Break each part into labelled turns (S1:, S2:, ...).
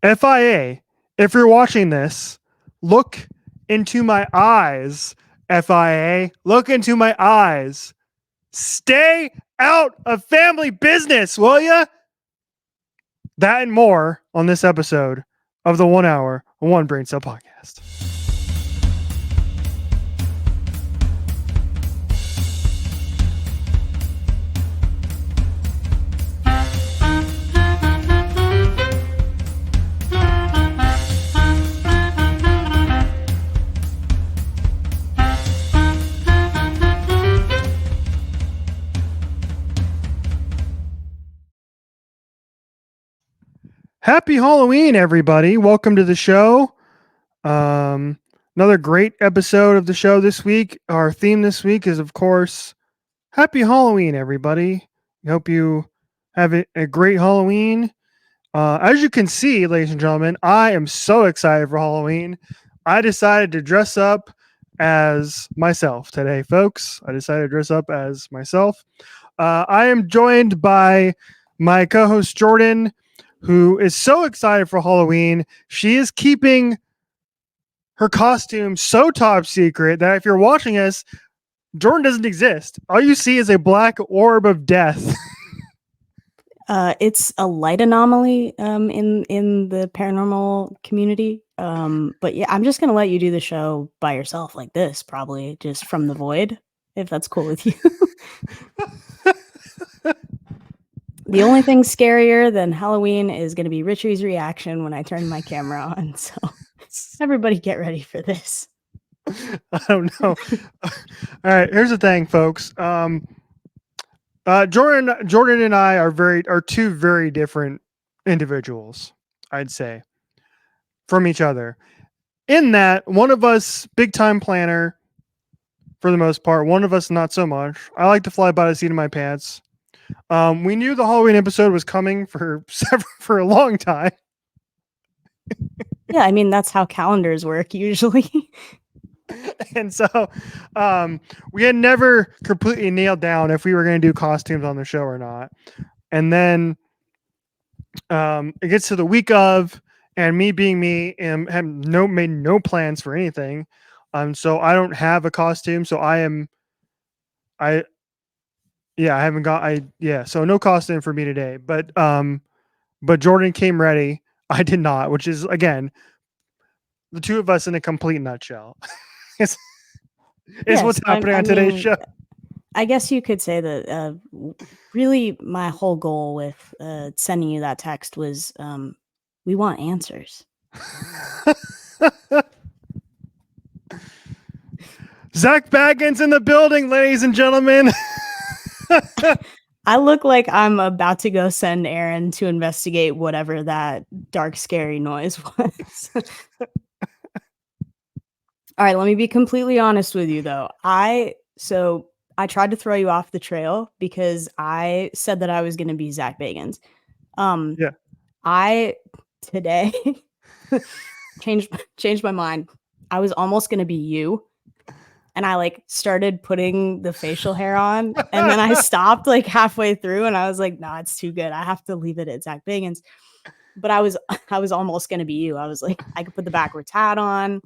S1: FIA, if you're watching this, look into my eyes. FIA, look into my eyes. Stay out of family business, will ya? That and more on this episode of the 1 hour One Brain Cell Podcast. Happy Halloween, everybody. Welcome to the show. Another great episode of the show this week. Our theme this week is, of course, Happy Halloween, everybody. We hope you have a great Halloween. As you can see, ladies and gentlemen, I am so excited for Halloween. I decided to dress up as myself today, folks. I decided to dress up as myself. I am joined by my co-host, Jordan, who is so excited for Halloween. She is keeping her costume so top secret that if you're watching us, Jordan doesn't exist. All you see is a black orb of death.
S2: It's a light anomaly in the paranormal community. But yeah, I'm just gonna let you do the show by yourself like this, probably just from the void, if that's cool with you. The only thing scarier than Halloween is going to be Richie's reaction when I turn my camera on. So everybody get ready for this.
S1: I don't know. All right, here's the thing, folks. Jordan and I are two very different individuals, I'd say, from each other. In that, one of us big time planner for the most part, one of us not so much. I like to fly by the seat of my pants. We knew the Halloween episode was coming for a long time.
S2: Yeah, I mean, that's how calendars work usually.
S1: And so we had never completely nailed down if we were going to do costumes on the show or not. And then it gets to the week of, and me being me, and have made no plans for anything. So I don't have a costume. So I haven't got so no costume for me today. But Jordan came ready. I did not, which is again the two of us in a complete nutshell. Is what's happening on today's show.
S2: I guess you could say that really my whole goal with sending you that text was we want answers.
S1: Zach Bagans in the building, ladies and gentlemen.
S2: I look like I'm about to go send Aaron to investigate whatever that dark, scary noise was. All right, let me be completely honest with you, though. I tried to throw you off the trail because I said that I was going to be Zach Bagans. I today changed my mind. I was almost going to be you. And I started putting the facial hair on, and then I stopped halfway through, and I was like, "No, it's too good. I have to leave it at Zach Bagans." But I was almost gonna be you. I was like, I could put the backwards hat on.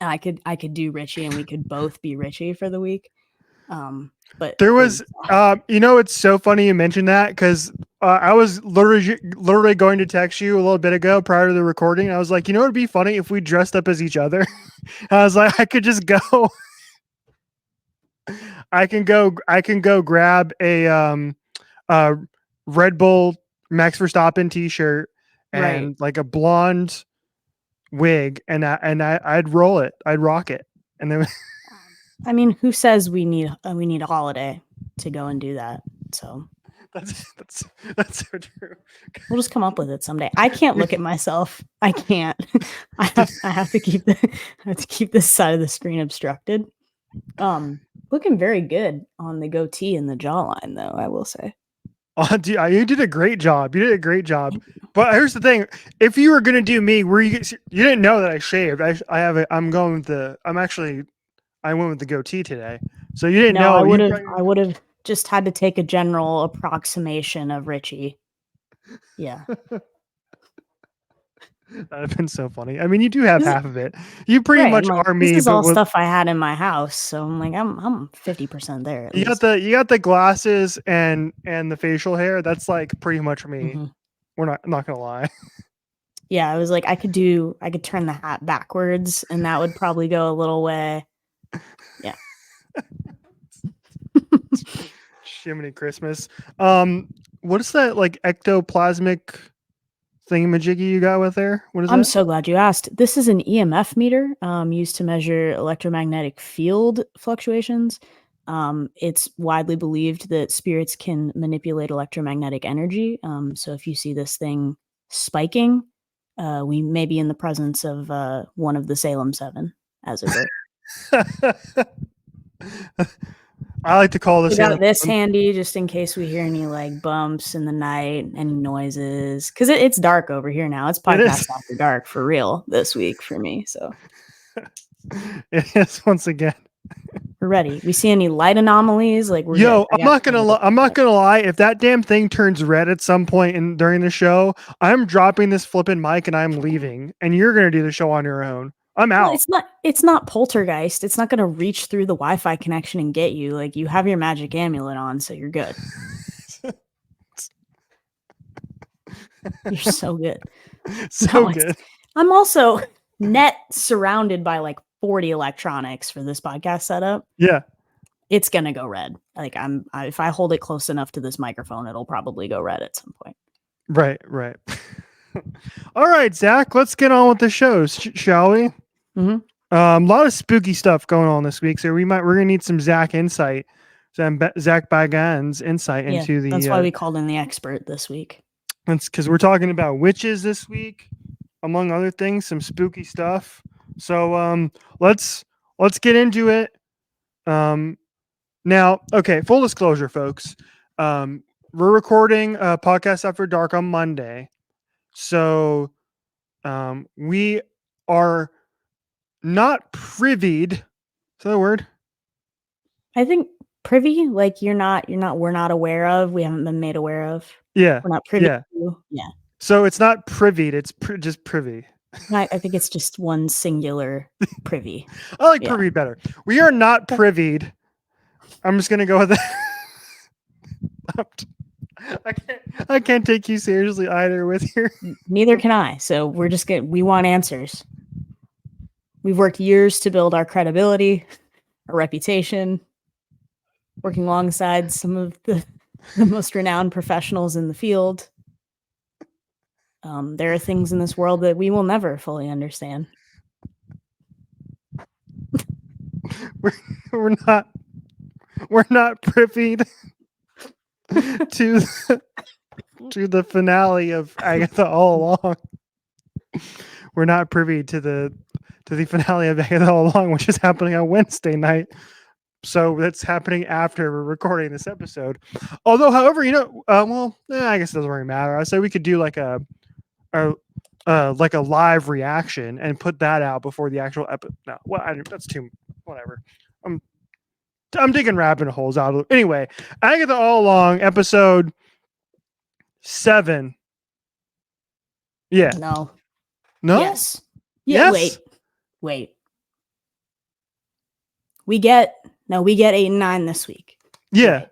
S2: I could do Richie, and we could both be Richie for the week. But
S1: there was, it's so funny you mentioned that because I was literally going to text you a little bit ago prior to the recording. I was like, it'd be funny if we dressed up as each other. I was like, I could just go. I can go grab a Red Bull Max Verstappen t-shirt and a blonde wig, and I'd roll it. I'd rock it, and then.
S2: I mean, who says we need a holiday to go and do that? So
S1: that's so true.
S2: We'll just come up with it someday. I can't look at myself. I can't. I have to keep this side of the screen obstructed. Looking very good on the goatee and the jawline, though, I will say.
S1: Oh, you did a great job. But here's the thing: if you were gonna do me, you didn't know that I shaved. I went with the goatee today, so you didn't know.
S2: I would have just had to take a general approximation of Richie. Yeah.
S1: That'd have been so funny. I mean, you do have
S2: This is-
S1: half of it. You pretty
S2: right.
S1: much
S2: I'm like,
S1: are
S2: this
S1: me,
S2: is
S1: but
S2: all
S1: with
S2: stuff I had in my house. So I'm like, I'm 50% there at least.
S1: you got the glasses and the facial hair. That's like pretty much me.
S2: Mm-hmm.
S1: I'm not gonna lie.
S2: Yeah, I was like, I could turn the hat backwards and that would probably go a little way. Yeah.
S1: Shiminy Christmas. What is that like ectoplasmic thingamajiggy you got with there? What is
S2: I'm
S1: that?
S2: so glad you asked. This is an EMF meter used to measure electromagnetic field fluctuations. It's widely believed that spirits can manipulate electromagnetic energy. So if you see this thing spiking, we may be in the presence of one of the Salem Seven, as it were.
S1: I like to call this.
S2: We got this handy just in case we hear any like bumps in the night, any noises, because it's dark over here now. It's podcast after dark for real this week for me. So
S1: it is once again.
S2: We're ready. We see any light anomalies? Like we're
S1: Yo,
S2: good.
S1: I'm not gonna lie. If that damn thing turns red at some point during the show, I'm dropping this flipping mic and I'm leaving, and you're gonna do the show on your own. I'm out.
S2: Well, it's not poltergeist. It's not gonna reach through the Wi-Fi connection and get you. Like you have your magic amulet on, so you're good. You're so good.
S1: So good.
S2: I'm also net surrounded by like 40 electronics for this podcast setup.
S1: Yeah.
S2: It's gonna go red. Like if I hold it close enough to this microphone, it'll probably go red at some point.
S1: Right. All right, Zach, let's get on with the shows, shall we?
S2: Mm-hmm.
S1: A lot of spooky stuff going on this week, so we're gonna need some Zach insight, Zach Bagans insight into the.
S2: That's why we called in the expert this week.
S1: That's because we're talking about witches this week, among other things, some spooky stuff. So let's get into it. Now, okay, full disclosure, folks. We're recording a podcast after dark on Monday. So we are not privied. Is that a word?
S2: I think privy, like we're not aware of. We haven't been made aware of.
S1: Yeah.
S2: We're not privy
S1: to.
S2: Yeah.
S1: So it's not privied, it's just privy.
S2: I think it's just one singular privy.
S1: I like privy better. We are not privied. I'm just gonna go with that. I can't take you seriously either with your.
S2: Neither can I. So we want answers. We've worked years to build our credibility, our reputation, working alongside some of the most renowned professionals in the field. There are things in this world that we will never fully understand.
S1: We're not privied to the finale of Agatha All Along. We're not privy to the finale of Agatha All Along, which is happening on Wednesday night. So that's happening after we're recording this episode. Although, however, I guess it doesn't really matter. I say we could do like a live reaction and put that out before the actual episode. No, that's too whatever. I'm digging rabbit holes out. Anyway, Agatha All Along, episode 7. Yeah.
S2: No.
S1: Yes.
S2: Yeah. Yes? Wait. We get 8 and 9 this week.
S1: Yeah.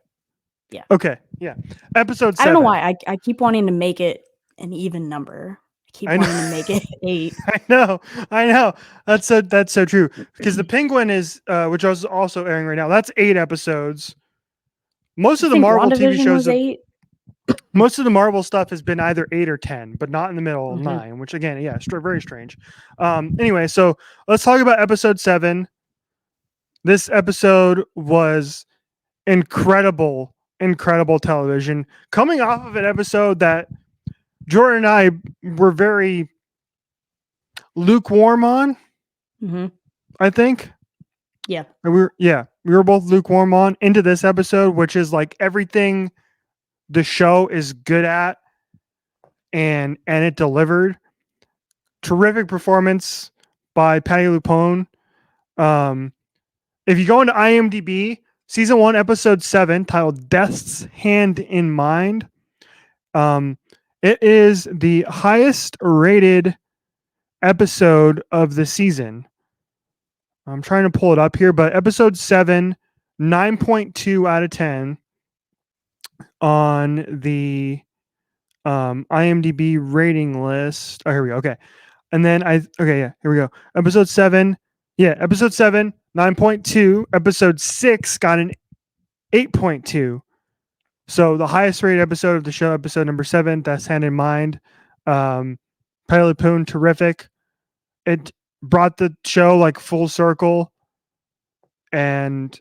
S2: Yeah.
S1: Okay. Yeah. Episode 7.
S2: I don't know why. I keep wanting to make it an even number. I keep wanting to make it 8.
S1: I know. That's so true. Because the Penguin is, which is also airing right now. That's 8 episodes. Most of the Marvel TV shows. Most of the Marvel stuff has been either 8 or 10, but not in the middle of 9. Which again, very strange. Anyway, so let's talk about episode 7. This episode was incredible television. Coming off of an episode that Jordan and I were very lukewarm on, I think.
S2: Yeah.
S1: We were both lukewarm on into this episode, which is like everything the show is good at, and it delivered. Terrific performance by Patti LuPone. If you go into IMDb, season 1, episode 7, titled "Death's Hand in Mind," it is the highest rated episode of the season. I'm trying to pull it up here, but episode 7, 9.2 out of 10 on the IMDb rating list. Oh, here we go. Okay. And then here we go. Episode 7. Yeah, episode 7, 9.2. Episode 6 got an 8.2. So the highest rated episode of the show, episode number 7, that's Hand in Mind. Patti LuPone, terrific. It brought the show like full circle and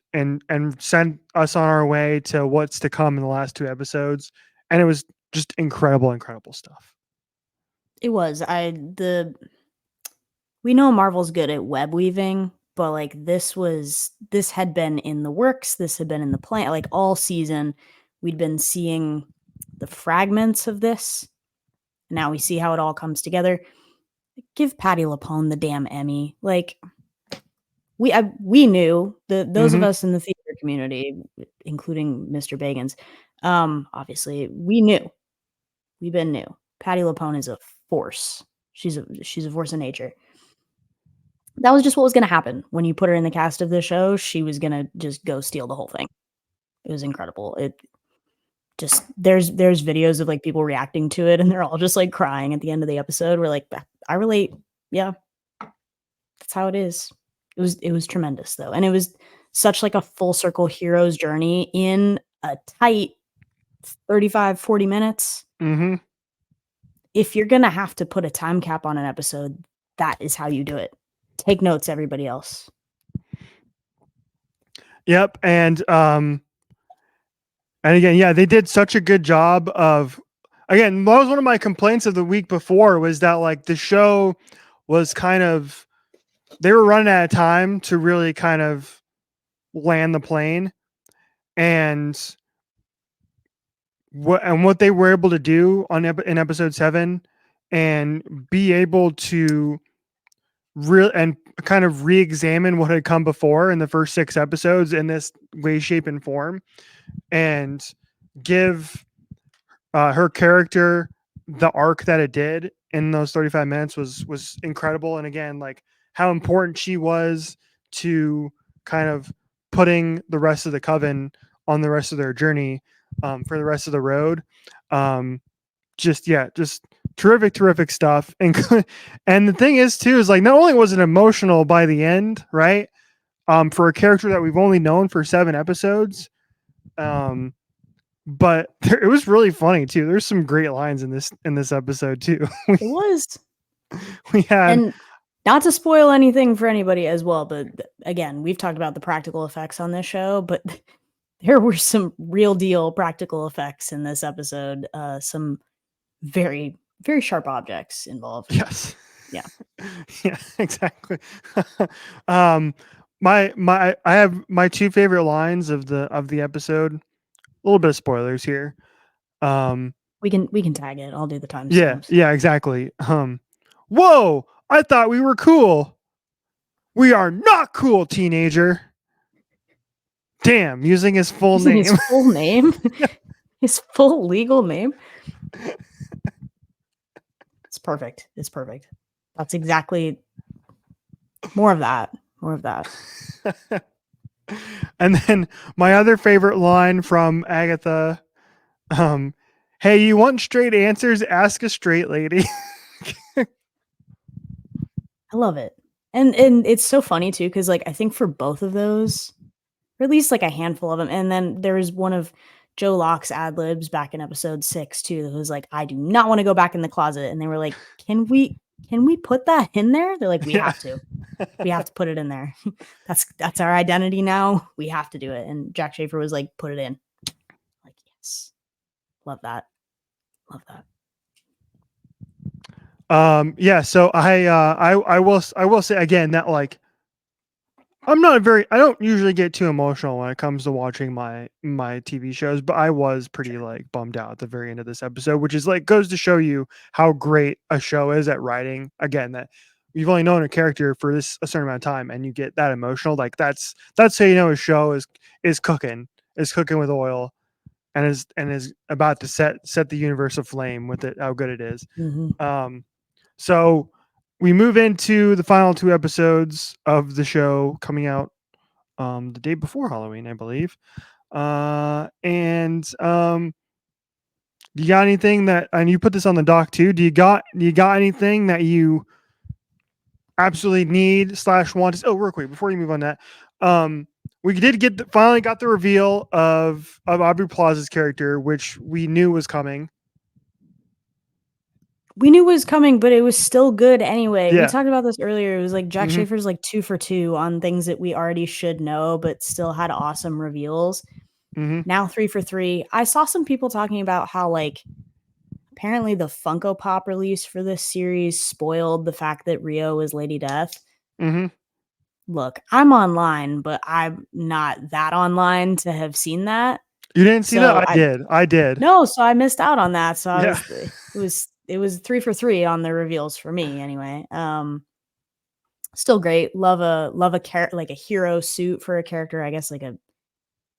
S1: sent us on our way to what's to come in the last 2 episodes. And it was just incredible stuff.
S2: It was. We know Marvel's good at web weaving, but like this had been in the works, this had been in the plan, like all season we'd been seeing the fragments of this. Now we see how it all comes together. Give Patti LuPone the damn Emmy. Like we knew those of us in the theater community, including Mr. Bagans, obviously we knew. We've been new. Patti LuPone is a force. She's a force of nature. That was just what was going to happen when you put her in the cast of the show. She was going to just go steal the whole thing. It was incredible. It just there's videos of like people reacting to it and they're all just like crying at the end of the episode. We're like, I relate. Yeah, that's how it is. It was tremendous though, and it was such like a full circle hero's journey in a tight 35-40 minutes.
S1: Mm-hmm.
S2: If you're gonna have to put a time cap on an episode, that is how you do it. Take notes, everybody else.
S1: Yep, and again, yeah, they did such a good job of. Again, that was one of my complaints of the week before was that like the show was kind of they were running out of time to really kind of land the plane, and what they were able to do in episode 7 and be able to kind of re-examine what had come before in the first 6 episodes in this way, shape, and form, and give her character the arc that it did in those 35 minutes was incredible. And again, like how important she was to kind of putting the rest of the coven on the rest of their journey for the rest of the road. Just terrific stuff. And the thing is too, is like, not only was it emotional by the end, right? For a character that we've only known for 7 episodes, but it was really funny too. There's some great lines in this episode too.
S2: It was.
S1: We had,
S2: and not to spoil anything for anybody as well, but again, we've talked about the practical effects on this show, but there were some real deal practical effects in this episode. Some very, very sharp objects involved.
S1: Yes.
S2: Yeah.
S1: Yeah, exactly. I have my 2 favorite lines of the episode. A little bit of spoilers here.
S2: We can tag it. I'll do the timestamps.
S1: Yeah, exactly. Whoa! I thought we were cool. We are not cool, teenager. Damn, using his full name.
S2: His full name? His full legal name? It's perfect. It's perfect. That's exactly more of that. More of that.
S1: And then my other favorite line from Agatha, hey, you want straight answers? Ask a straight lady.
S2: I love it. And it's so funny too, because like I think for both of those, or at least like a handful of them, and then there was one of Joe Locke's ad libs back in episode 6 too, that was like, I do not want to go back in the closet. And they were like, can we put that in there? They're like, we have to. We have to put it in there. That's our identity now. We have to do it. And Jack Schaefer was like, put it in. Like, yes. Love that. Love that.
S1: Yeah, so I will say again that like I don't usually get too emotional when it comes to watching my TV shows, but I was pretty like bummed out at the very end of this episode, which is like goes to show you how great a show is at writing. Again, that you've only known a character for a certain amount of time and you get that emotional. Like that's how you know a show is cooking with oil and is about to set the universe aflame with it, how good it is.
S2: Mm-hmm.
S1: So we move into the final 2 episodes of the show coming out the day before Halloween, I believe. And you got anything that, and you put this on the doc too? Do you got anything that you absolutely need / want to? Oh, real quick before you move on that, we did finally got the reveal of Aubrey Plaza's character, which we knew was coming.
S2: We knew it was coming, but it was still good anyway. We
S1: Yeah.
S2: talked about this earlier. It was like Jack
S1: Mhm.
S2: Schaefer's like 2 for 2 on things that we already should know, but still had awesome reveals.
S1: Mhm.
S2: Now 3 for 3. I saw some people talking about how like apparently the Funko Pop release for this series spoiled the fact that Rio is Lady Death.
S1: Mhm.
S2: Look, I'm online, but I'm not that online to have seen that.
S1: You didn't see that?
S2: So
S1: I did.
S2: no, so I missed out on that. So
S1: Yeah.
S2: it was 3 for 3 on the reveals for me anyway. Still great. Love a like a hero suit for a character. I guess like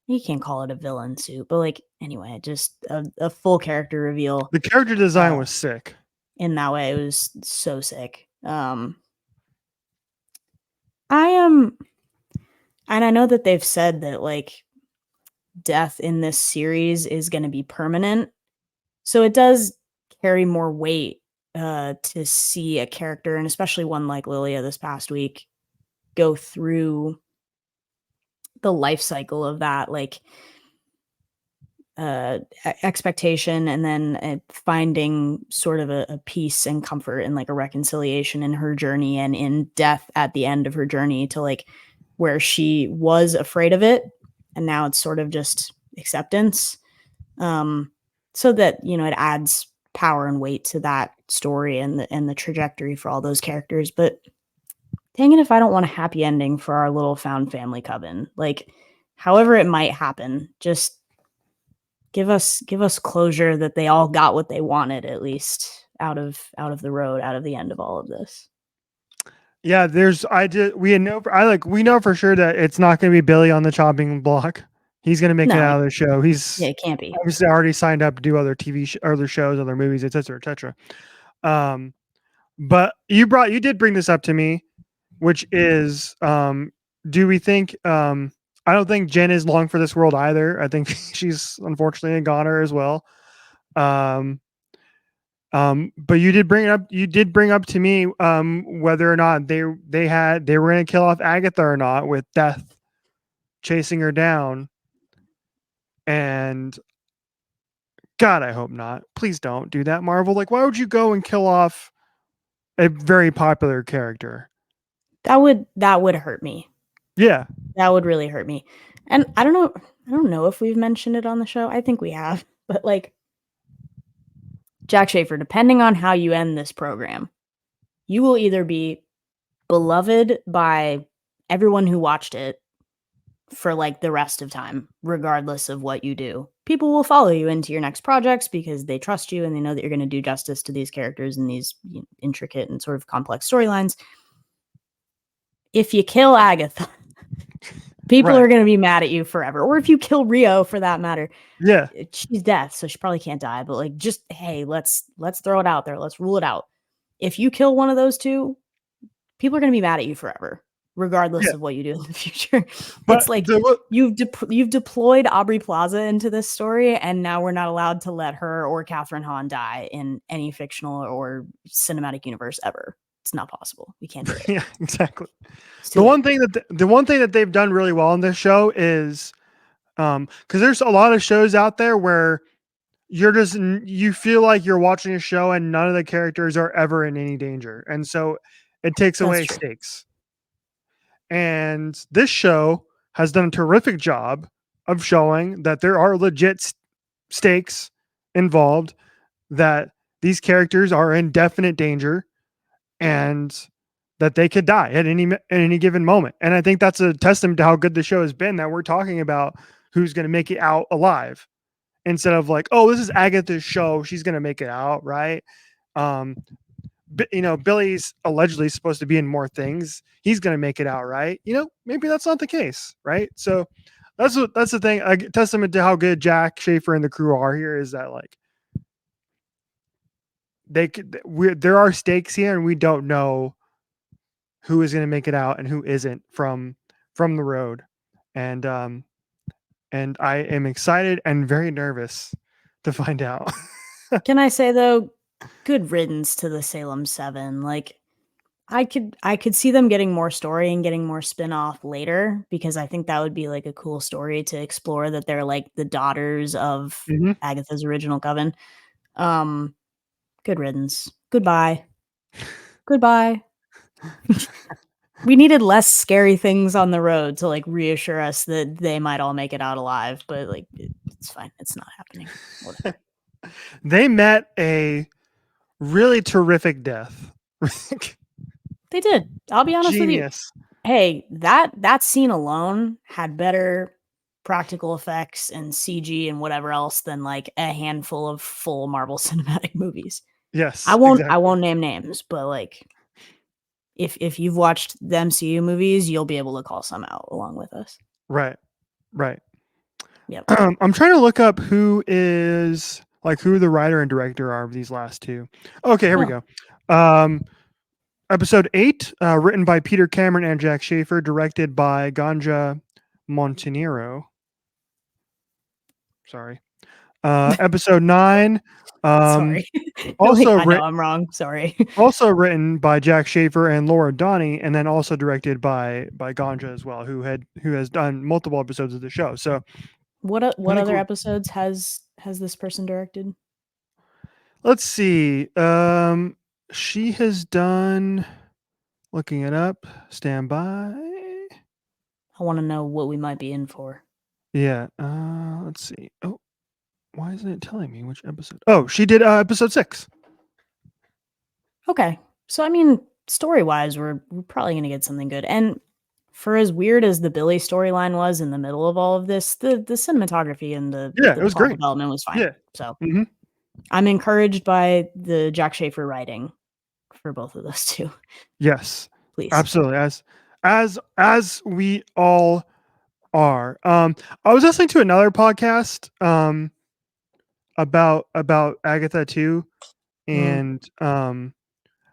S2: you can't call it a villain suit, but like anyway, just a full character reveal.
S1: The character design was sick.
S2: In that way, it was so sick. I am, and I know that they've said that like death in this series is going to be permanent, so it does carry more weight to see a character, and especially one like Lilia this past week, go through the life cycle of that, like expectation, and then finding sort of a peace and comfort and like a reconciliation in her journey, and in death at the end of her journey, to like where she was afraid of it and now it's sort of just acceptance, so that it adds power and weight to that story and the trajectory for all those characters. But dang it if I don't want a happy ending for our little found family coven. Like however it might happen, just give us closure that they all got what they wanted, at least out of the road, out of the end of all of this.
S1: Yeah, we know for sure that it's not going to be Billy on the chopping block. He's going to make it
S2: No,
S1: out of the show. He's
S2: yeah, it can't be.
S1: obviously already signed up to do other other shows, other movies, etc., etc. But you did bring this up to me, which is, do we think? I don't think Jen is long for this world either. I think she's unfortunately a goner as well. But you did bring it up. You did bring up to me whether or not they were going to kill off Agatha or not, with Death chasing her down. And God, I hope not. Please don't do that, Marvel. Like, why would you go and kill off a very popular character?
S2: That would hurt me.
S1: Yeah,
S2: that would really hurt me. And I don't know if we've mentioned it on the show. I think we have, but like Jack Schaefer, depending on how you end this program, you will either be beloved by everyone who watched it for like the rest of time, regardless of what you do. People will follow you into your next projects because they trust you and they know that you're going to do justice to these characters and these intricate and sort of complex storylines. If you kill Agatha, people are going to be mad at you forever. Or if you kill Rio, for that matter.
S1: Yeah.
S2: She's death, so she probably can't die. But like, just, hey, let's throw it out there. Let's rule it out. If you kill one of those two, people are going to be mad at you forever, regardless of what you do in the future. But it's like you've deployed Aubrey Plaza into this story, and now we're not allowed to let her or Catherine Hahn die in any fictional or cinematic universe ever. It's not possible. We can't do it.
S1: Yeah, exactly. The one thing that they've done really well in this show is, because there's a lot of shows out there where you feel like you're watching a show and none of the characters are ever in any danger, and so it takes away stakes. And this show has done a terrific job of showing that there are legit stakes involved, that these characters are in definite danger, and that they could die at any given moment. And I think that's a testament to how good the show has been, that we're talking about who's going to make it out alive, instead of like, oh, this is Agatha's show, she's going to make it out, right? Billy's allegedly supposed to be in more things, he's going to make it out, right? Maybe that's not the case, right? So that's the thing. A testament to how good Jack Schaefer and the crew are here is that, like, there are stakes here, and we don't know who is going to make it out and who isn't from the road, and I am excited and very nervous to find out.
S2: Can I say though, good riddance to the Salem 7. Like I could see them getting more story and getting more spin-off later, because I think that would be like a cool story to explore, that they're like the daughters of
S1: Mhm.
S2: Agatha's original coven. Good riddance. Goodbye. Goodbye. We needed less scary things on the road to like reassure us that they might all make it out alive, but like it's fine. It's not happening. Whatever.
S1: They met a really terrific death.
S2: They did. I'll be honest with you.
S1: Genius.
S2: Hey, that scene alone had better practical effects and CG and whatever else than like a handful of full Marvel Cinematic movies.
S1: Yes,
S2: I
S1: exactly.
S2: won't name names, but like if you've watched the MCU movies, you'll be able to call some out along with us.
S1: Right.
S2: Yep.
S1: I'm trying to look up who the writer and director are of these last two. Okay, here we go. Episode 8, written by Peter Cameron and Jack Schaefer, directed by Ganja Montanero. Sorry. Episode 9.
S2: Sorry.
S1: Also
S2: I know I'm wrong. Sorry.
S1: Also written by Jack Schaefer and Laura Donnie, and then also directed by Ganja as well, who has done multiple episodes of the show. So
S2: what other episodes has this person directed?
S1: Let's see. She has done. Looking it up. Stand by.
S2: I want to know what we might be in for.
S1: Yeah. Let's see. Oh, why isn't it telling me which episode? Oh, she did episode 6.
S2: Okay, so I mean, story wise, we're probably gonna get something good. And for as weird as the Billy storyline was in the middle of all of this, the cinematography and the
S1: It was
S2: plot
S1: great.
S2: development was fine.
S1: Yeah.
S2: So
S1: Mm-hmm.
S2: I'm encouraged by the Jack Schaefer writing for both of those two.
S1: Yes.
S2: Please.
S1: Absolutely. As we all are. I was listening to another podcast about Agatha too, and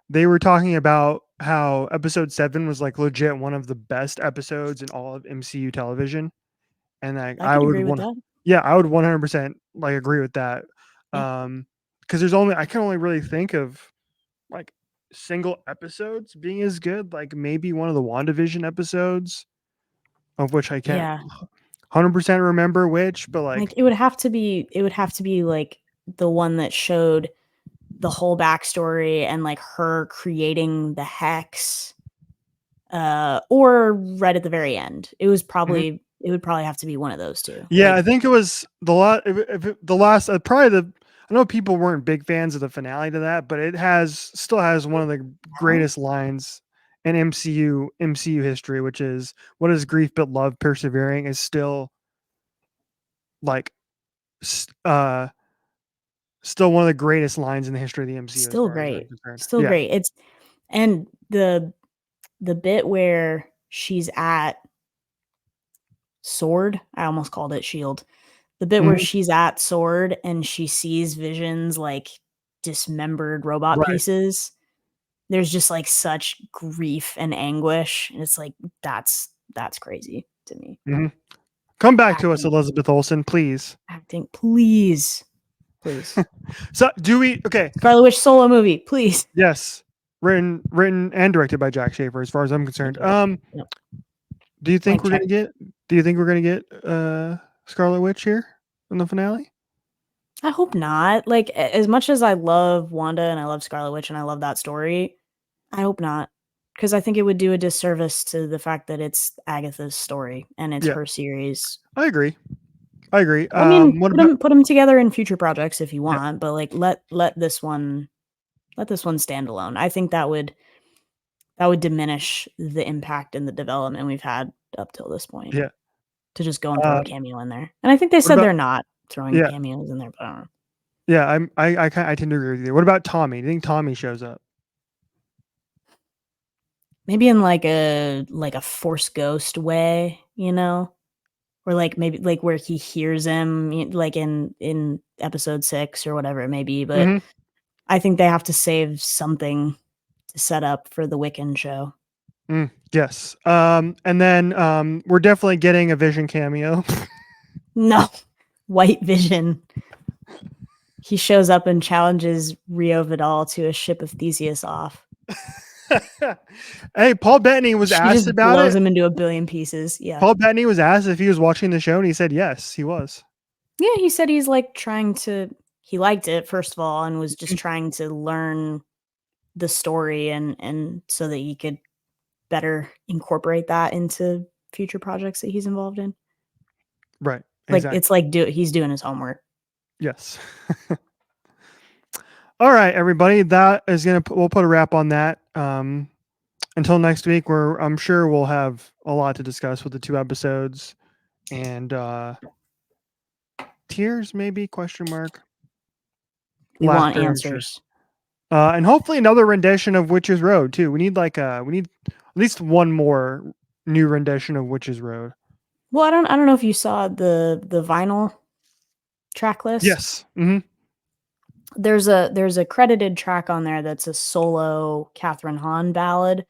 S1: they were talking about how episode 7 was like legit one of the best episodes in all of MCU television, and like
S2: I could agree with that.
S1: Yeah, I would 100% like agree with that.
S2: Yeah.
S1: Because I can only really think of like single episodes being as good. Like maybe one of the WandaVision episodes, of which I can't 100% remember which, but like
S2: it would have to be like the one that showed the whole backstory and like her creating the hex, or right at the very end. It was probably it would probably have to be one of those two.
S1: Yeah, like, I think it was the last probably the. I know people weren't big fans of the finale to that, but it still has one of the greatest lines in MCU history, which is "What is grief but love persevering?" is still like still one of the greatest lines in the history of the MCU.
S2: Still
S1: as far
S2: great.
S1: As I'm concerned.
S2: Still great. It's and the bit where she's at Sword, I almost called it Shield. The bit where she's at Sword and she sees Vision's like dismembered robot pieces. There's just like such grief and anguish. And it's like that's crazy to me.
S1: Mm-hmm. Come back to us, Elizabeth Olsen, please.
S2: Acting, please.
S1: So do we? Okay.
S2: Scarlet Witch solo movie, please.
S1: Yes, written and directed by Jack Schaefer, as far as I'm concerned. Do you think we're gonna get? Do you think we're gonna get Scarlet Witch here in the finale?
S2: I hope not. Like, as much as I love Wanda and I love Scarlet Witch and I love that story, I hope not, because I think it would do a disservice to the fact that it's Agatha's story and it's her series.
S1: I agree.
S2: I mean, put them together in future projects if you want, but like let this one stand alone. I think that would diminish the impact and the development we've had up till this point.
S1: Yeah.
S2: To just go and throw a cameo in there, and I think they said they're not throwing cameos in there, but I don't know.
S1: Yeah, I tend to agree with you. What about Tommy? Do you think Tommy shows up?
S2: Maybe in like a Force Ghost way, you know, or like maybe like where he hears him, like in episode 6 or whatever it may be. But I think they have to save something to set up for the Wiccan show.
S1: Yes. And then we're definitely getting a Vision cameo.
S2: No, White Vision. He shows up and challenges Rio Vidal to a ship of Theseus off.
S1: Hey, Paul Bettany was
S2: She
S1: asked
S2: just
S1: about
S2: blows
S1: it.
S2: him into a billion pieces. Yeah.
S1: Paul Bettany was asked if he was watching the show, and he said yes, he was.
S2: Yeah, he said he's like trying to. He liked it first of all, and was just trying to learn the story and so that he could better incorporate that into future projects that he's involved in.
S1: Right.
S2: Like
S1: Exactly.
S2: it's like he's doing his homework.
S1: Yes. All right, everybody. That is we'll put a wrap on that. Until next week, where I'm sure we'll have a lot to discuss with the 2 episodes and tears, maybe question mark.
S2: We want
S1: Laughter, I'm sure.
S2: answers.
S1: And hopefully another rendition of Witch's Road too. We need at least one more new rendition of Witch's Road.
S2: Well, I don't know if you saw the vinyl track list.
S1: Yes. Mm-hmm.
S2: There's a credited track on there that's a solo Catherine Hahn ballad.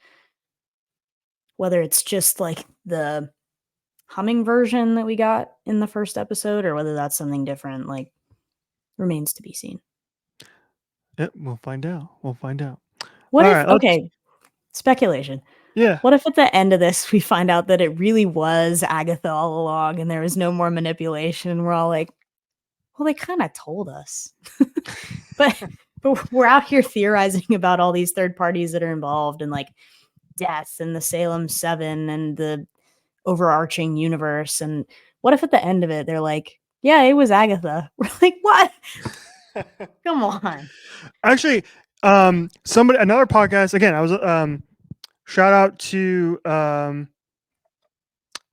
S2: Whether it's just like the humming version that we got in the first episode, or whether that's something different, like remains to be seen.
S1: Yeah, we'll find out.
S2: What
S1: All
S2: if?
S1: right,
S2: Okay, speculation.
S1: Yeah.
S2: What if at the end of this we find out that it really was Agatha all along, and there was no more manipulation, and we're all like, well, they kind of told us, but we're out here theorizing about all these third parties that are involved, and like death and the Salem 7 and the overarching universe. And what if at the end of it they're like, yeah, it was Agatha? We're like, what? Come on.
S1: Actually, another podcast again. I was shout out to the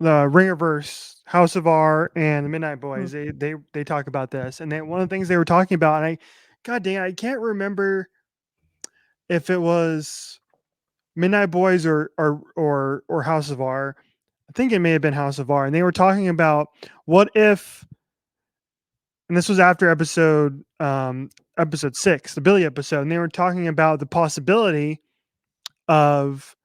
S1: Ringerverse, House of R, and the Midnight Boys. They talk about this, and one of the things they were talking about, and God dang, I can't remember if it was Midnight Boys or House of R. I think it may have been House of R, and they were talking about what if, and this was after episode 6, the Billy episode, and they were talking about the possibility of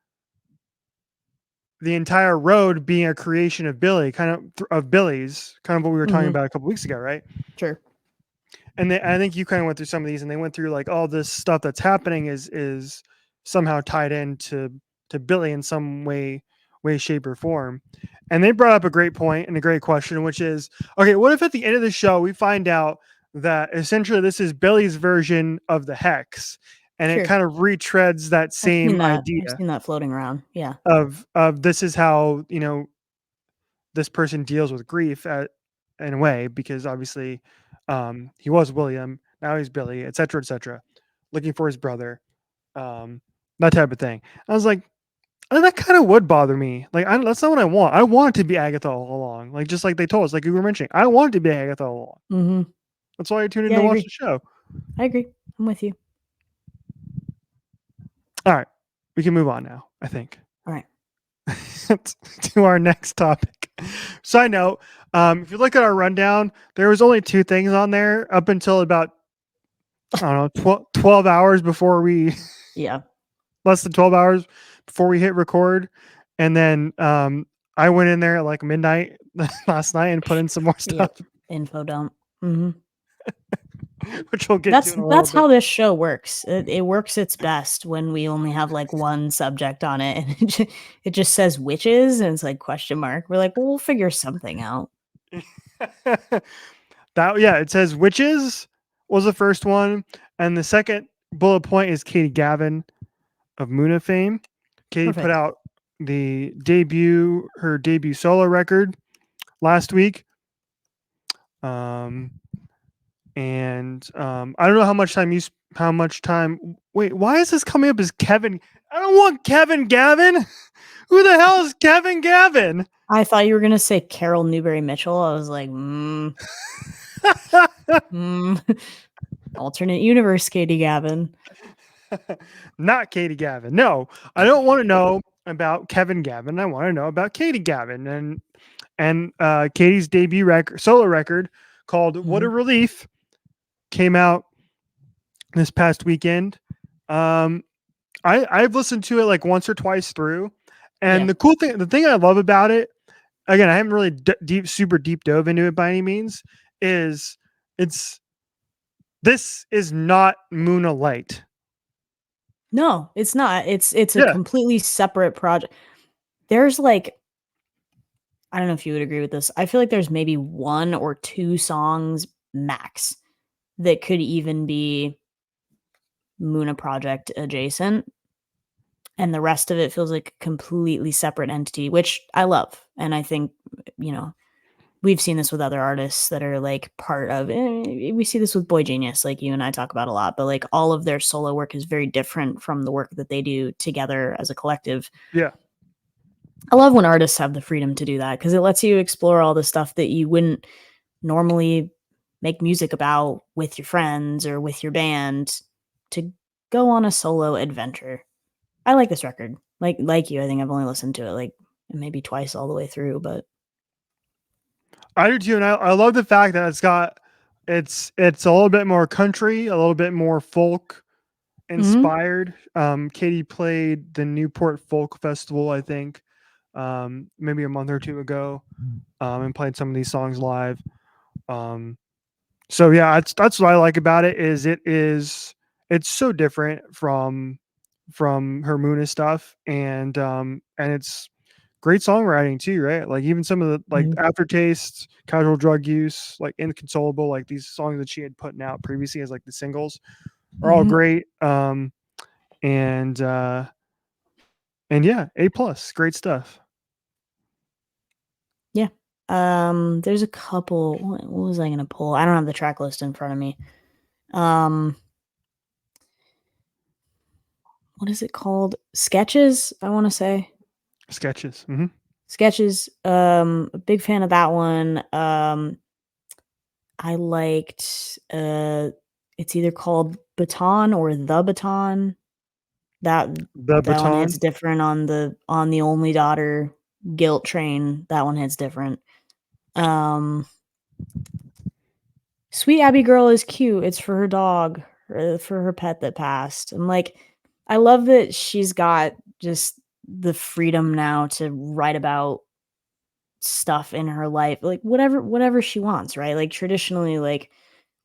S1: the entire road being a creation of Billy, kind of Billy's, kind of what we were talking about a couple weeks ago, right?
S2: Sure.
S1: And I think you kind of went through some of these, and they went through like all this stuff that's happening is somehow tied into Billy in some way, shape, or form. And they brought up a great point and a great question, which is, okay, what if at the end of the show we find out that essentially this is Billy's version of the hex, and it kind of retreads that same idea.
S2: I've seen that floating around. Yeah.
S1: Of this is how, this person deals with grief in a way, because obviously he was William, now he's Billy, etc., looking for his brother, that type of thing. I was like, that kind of would bother me. Like, that's not what I want. I want it to be Agatha all along. Like, just like they told us, like you were mentioning, I want it to be Agatha all along.
S2: Mm-hmm.
S1: That's why I tuned in to watch the show.
S2: I agree. I'm with you.
S1: All right, we can move on now, I think.
S2: All right.
S1: To our next topic. Side note, if you look at our rundown, there was only 2 things on there up until about, I don't know, 12 hours before we...
S2: Yeah.
S1: Less than 12 hours before we hit record. And then I went in there at like midnight last night and put in some more stuff.
S2: Yep. Info dump. Mm-hmm.
S1: Which we'll get to.
S2: That's how this show works. It works its best when we only have like one subject on it, and it just says witches, and it's like question mark. We're like, well, we'll figure something out.
S1: It says witches was the first one, and the second bullet point is Katie Gavin of Muna fame. Katie put out her debut solo record last week. And I don't know how much time. Wait, why is this coming up as Kevin? I don't want Kevin Gavin. Who the hell is Kevin Gavin?
S2: I thought you were gonna say Carol Newberry Mitchell. I was like, alternate universe, Katie Gavin.
S1: Not Katie Gavin. No, I don't want to know about Kevin Gavin. I want to know about Katie Gavin and Katie's debut solo record called "What a Relief" came out this past weekend. Um, I've listened to it like once or twice through,
S2: Yeah.
S1: and the thing I love about it, again, I haven't really super deep dove into it by any means, is it's this is not Muna Light.
S2: No, it's not. It's a
S1: Yeah,
S2: completely separate project. There's like I don't know if you would agree with this. I feel like there's maybe 1 or 2 songs max that could even be Muna project adjacent, and the rest of it feels like a completely separate entity, which I love. And I think, you know, we've seen this with other artists that are like part of we see this with Boy Genius, like you and I talk about a lot, but like all of their solo work is very different from the work that they do together as a collective.
S1: yeah,
S2: I love when artists have the freedom to do that because it lets you explore all the stuff that you wouldn't normally make music about with your friends or with your band to go on a solo adventure. I like this record. Like you, I think I've only listened to it like maybe twice all the way through, but
S1: I do too, and I love the fact that it's a little bit more country, a little bit more folk
S2: mhm,
S1: inspired. Katie played the Newport Folk Festival, I think, maybe a month or two ago, and played some of these songs live. Um, so yeah, that's what I like about it. It's so different from her Muna stuff, and it's great songwriting too, right? Like even some of the like
S2: mhm,
S1: aftertaste, casual drug use, like inconsolable, like these songs that she had putting out previously as like the singles are all
S2: mhm.
S1: great. And and yeah, A plus, great stuff.
S2: Yeah. There's a couple. What was I gonna pull? I don't have the track list in front of me. Um, what is it called? Sketches. I want to say
S1: Sketches. Hmm.
S2: sketches. A big fan of that one. I liked. It's either called Baton or the Baton. That
S1: The
S2: that one hits
S1: Baton.
S2: different on the only daughter guilt train. That one hits different. Um, Sweet Abby Girl is cute. It's for her dog, for her pet that passed. And like, I love that she's got just the freedom now to write about stuff in her life, like whatever she wants, right? Like traditionally, like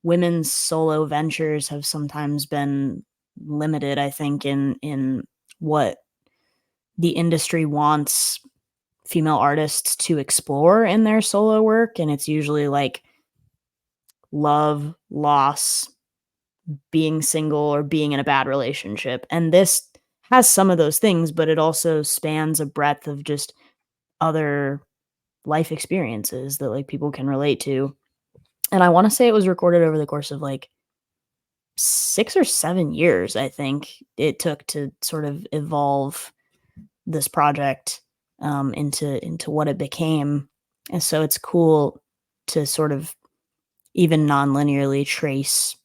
S2: women's solo ventures have sometimes been limited, I think, in what the industry wants female artists to explore in their solo work. And it's usually like love, loss, being single or being in a bad relationship. And this has some of those things, but it also spans a breadth of just other life experiences that like people can relate to. And I want to say it was recorded over the course of like 6 or 7 years, I think it took to sort of evolve this project into what it became. And so it's cool to sort of even non-linearly trace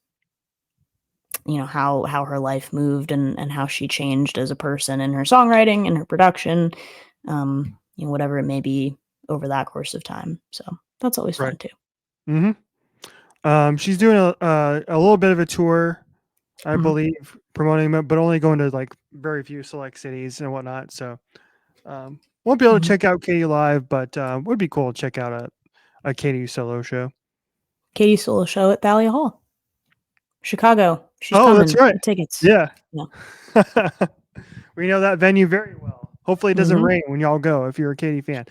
S2: how her life moved and how she changed as a person in her songwriting and her production, whatever it may be over that course of time. So that's always
S1: Right.
S2: fun too.
S1: Hmm. She's doing a little bit of a tour, I
S2: Mhm,
S1: believe, promoting them, but only going to like very few select cities and whatnot. So won't be able to
S2: mhm.
S1: check out Katie live, but would be cool to check out a Katie solo show.
S2: Katie solo show at Thalia Hall, Chicago. She's
S1: Oh, that's
S2: coming.
S1: right.
S2: Get tickets.
S1: Yeah.
S2: Yeah.
S1: We know that venue very well. Hopefully it doesn't
S2: Mhm.
S1: rain when y'all go if you're a Katie fan.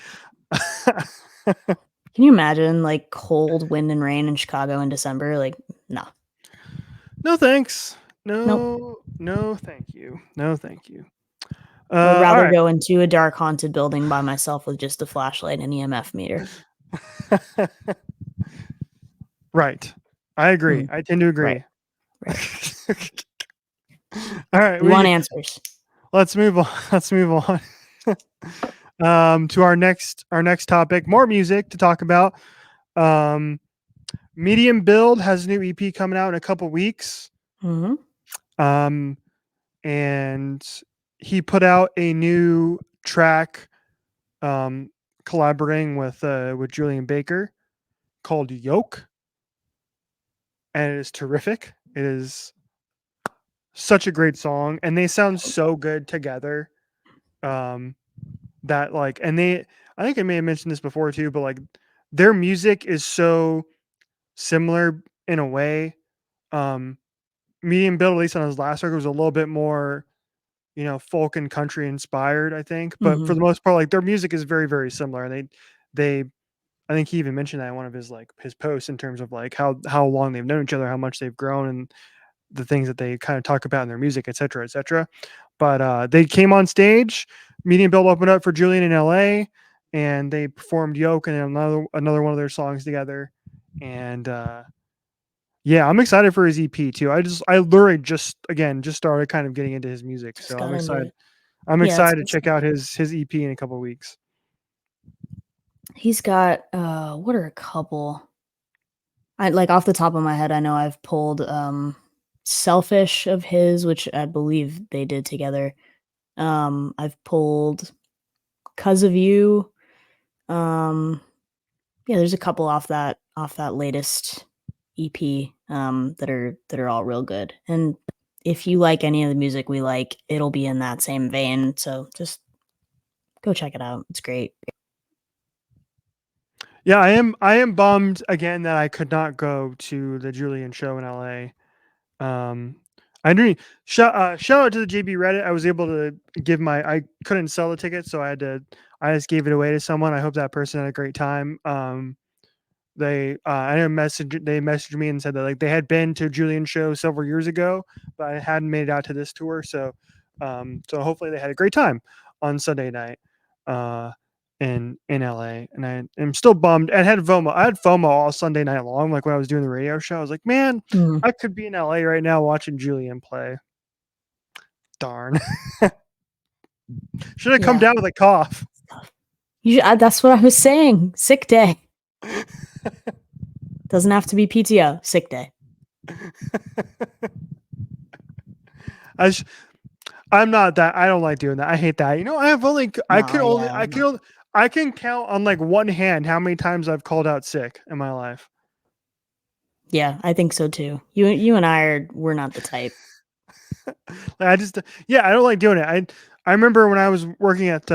S2: Can you imagine like cold wind and rain in Chicago in December? Like, no,
S1: No thanks.
S2: nope.
S1: No, thank you. No, thank you.
S2: I would
S1: All
S2: rather
S1: right.
S2: go into a dark haunted building by myself with just a flashlight and EMF meter.
S1: Right. I agree.
S2: Mm,
S1: I tend to
S2: right,
S1: agree.
S2: right.
S1: All right,
S2: We want answers.
S1: let's move on. Let's move on. To our next topic. More music to talk about. Um, Medium Build has a new EP coming out in a couple weeks.
S2: Mhm.
S1: Um, and he put out a new track um, collaborating with Julian Baker called Yoke, and it is terrific. It is such a great song, and they sound so good together. Um, that like, and I think I may have mentioned this before too, but like their music is so similar in a way. Um, Medium Build, at least on his last record, was a little bit more, folk and country inspired, I think. But for
S2: Mhm.
S1: the most part, like their music is very, very similar. And they, I think he even mentioned that in one of his his posts in terms of like how long they've known each other, how much they've grown, and the things that they kind of talk about in their music, et cetera, et cetera. But they came on stage. Medium Build opened up for Julian in LA, and they performed Yoke and another one of their songs together. And yeah, I'm excited for his EP too. I literally just started kind of getting into his music,
S2: Just
S1: so
S2: got
S1: I'm
S2: into
S1: excited.
S2: it.
S1: I'm
S2: Yeah, that's
S1: excited to
S2: good
S1: check
S2: stuff.
S1: out his EP in a couple of weeks.
S2: He's got what are a couple? I like off the top of my head, I know I've pulled Selfish of his, which I believe they did together. I've pulled 'Cause of You. Yeah, there's a couple off that latest EP that are all real good. And if you like any of the music we like, it'll be in that same vein. So just go check it out. It's great.
S1: Yeah, I am bummed again that I could not go to the Julian show in LA. I didn't shout out to the JB Reddit. I was able to I couldn't sell the ticket, so I just gave it away to someone. I hope that person had a great time. They messaged me and said that like they had been to Julian's show several years ago, but I hadn't made it out to this tour. So hopefully they had a great time on Sunday night in LA. And I am still bummed. I had FOMO all Sunday night long. Like when I was doing the radio show, I was like, man,
S2: Mhm.
S1: I could be in LA right now watching Julian play. Darn. Should have come
S2: Yeah.
S1: down with a cough.
S2: That's what I was saying. Sick day. Doesn't have to be PTO. Sick day.
S1: I'm not that. I don't like doing that. I hate that.
S2: No, yeah.
S1: I can count on like one hand how many times I've called out sick in my life.
S2: Yeah, I think so too. You and we're not the type.
S1: I don't like doing it. I remember when I was working at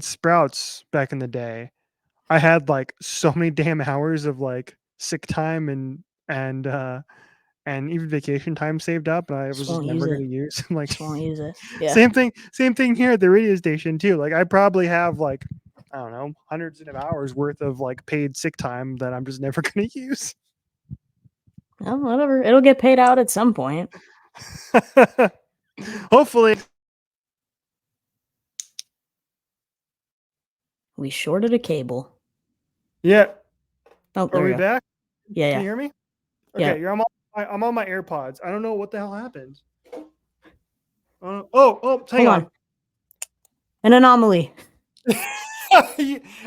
S1: Sprouts back in the day, I had like so many damn hours of like sick time and even vacation time saved up, and I
S2: Just
S1: was just
S2: won't use
S1: never
S2: it.
S1: going to use. I'm like,
S2: Just won't use it. Yeah.
S1: same thing here at the radio station too. Like I probably have like, I don't know, hundreds of hours worth of like paid sick time that I'm just never going to use.
S2: Well, whatever. It'll get paid out at some point.
S1: Hopefully.
S2: We shorted a cable.
S1: Yeah.
S2: Oh,
S1: Are
S2: there we
S1: we
S2: go.
S1: back?
S2: Yeah,
S1: Can
S2: yeah.
S1: you hear me?
S2: Yeah.
S1: Okay, I'm on my AirPods. I don't know what the hell happened. Hang
S2: Hold on. An anomaly.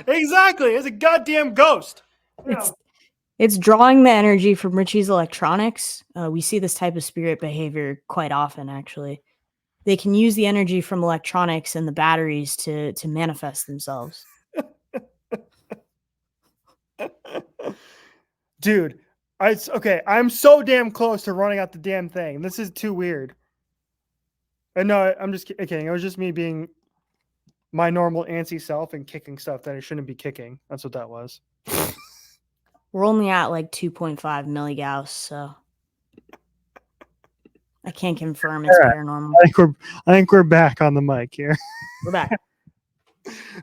S1: Exactly. It's a goddamn ghost.
S2: It's drawing the energy from Richie's electronics. We see this type of spirit behavior quite often, actually. They can use the energy from electronics and the batteries to manifest themselves.
S1: Dude, okay. I'm so damn close to running out the damn thing. This is too weird. And no, I'm just kidding. It was just me being my normal antsy self and kicking stuff that I shouldn't be kicking. That's what that was.
S2: We're only at like 2.5 milligauss, so I can't confirm it's
S1: All right.
S2: paranormal.
S1: I think we're back on the mic here.
S2: We're back.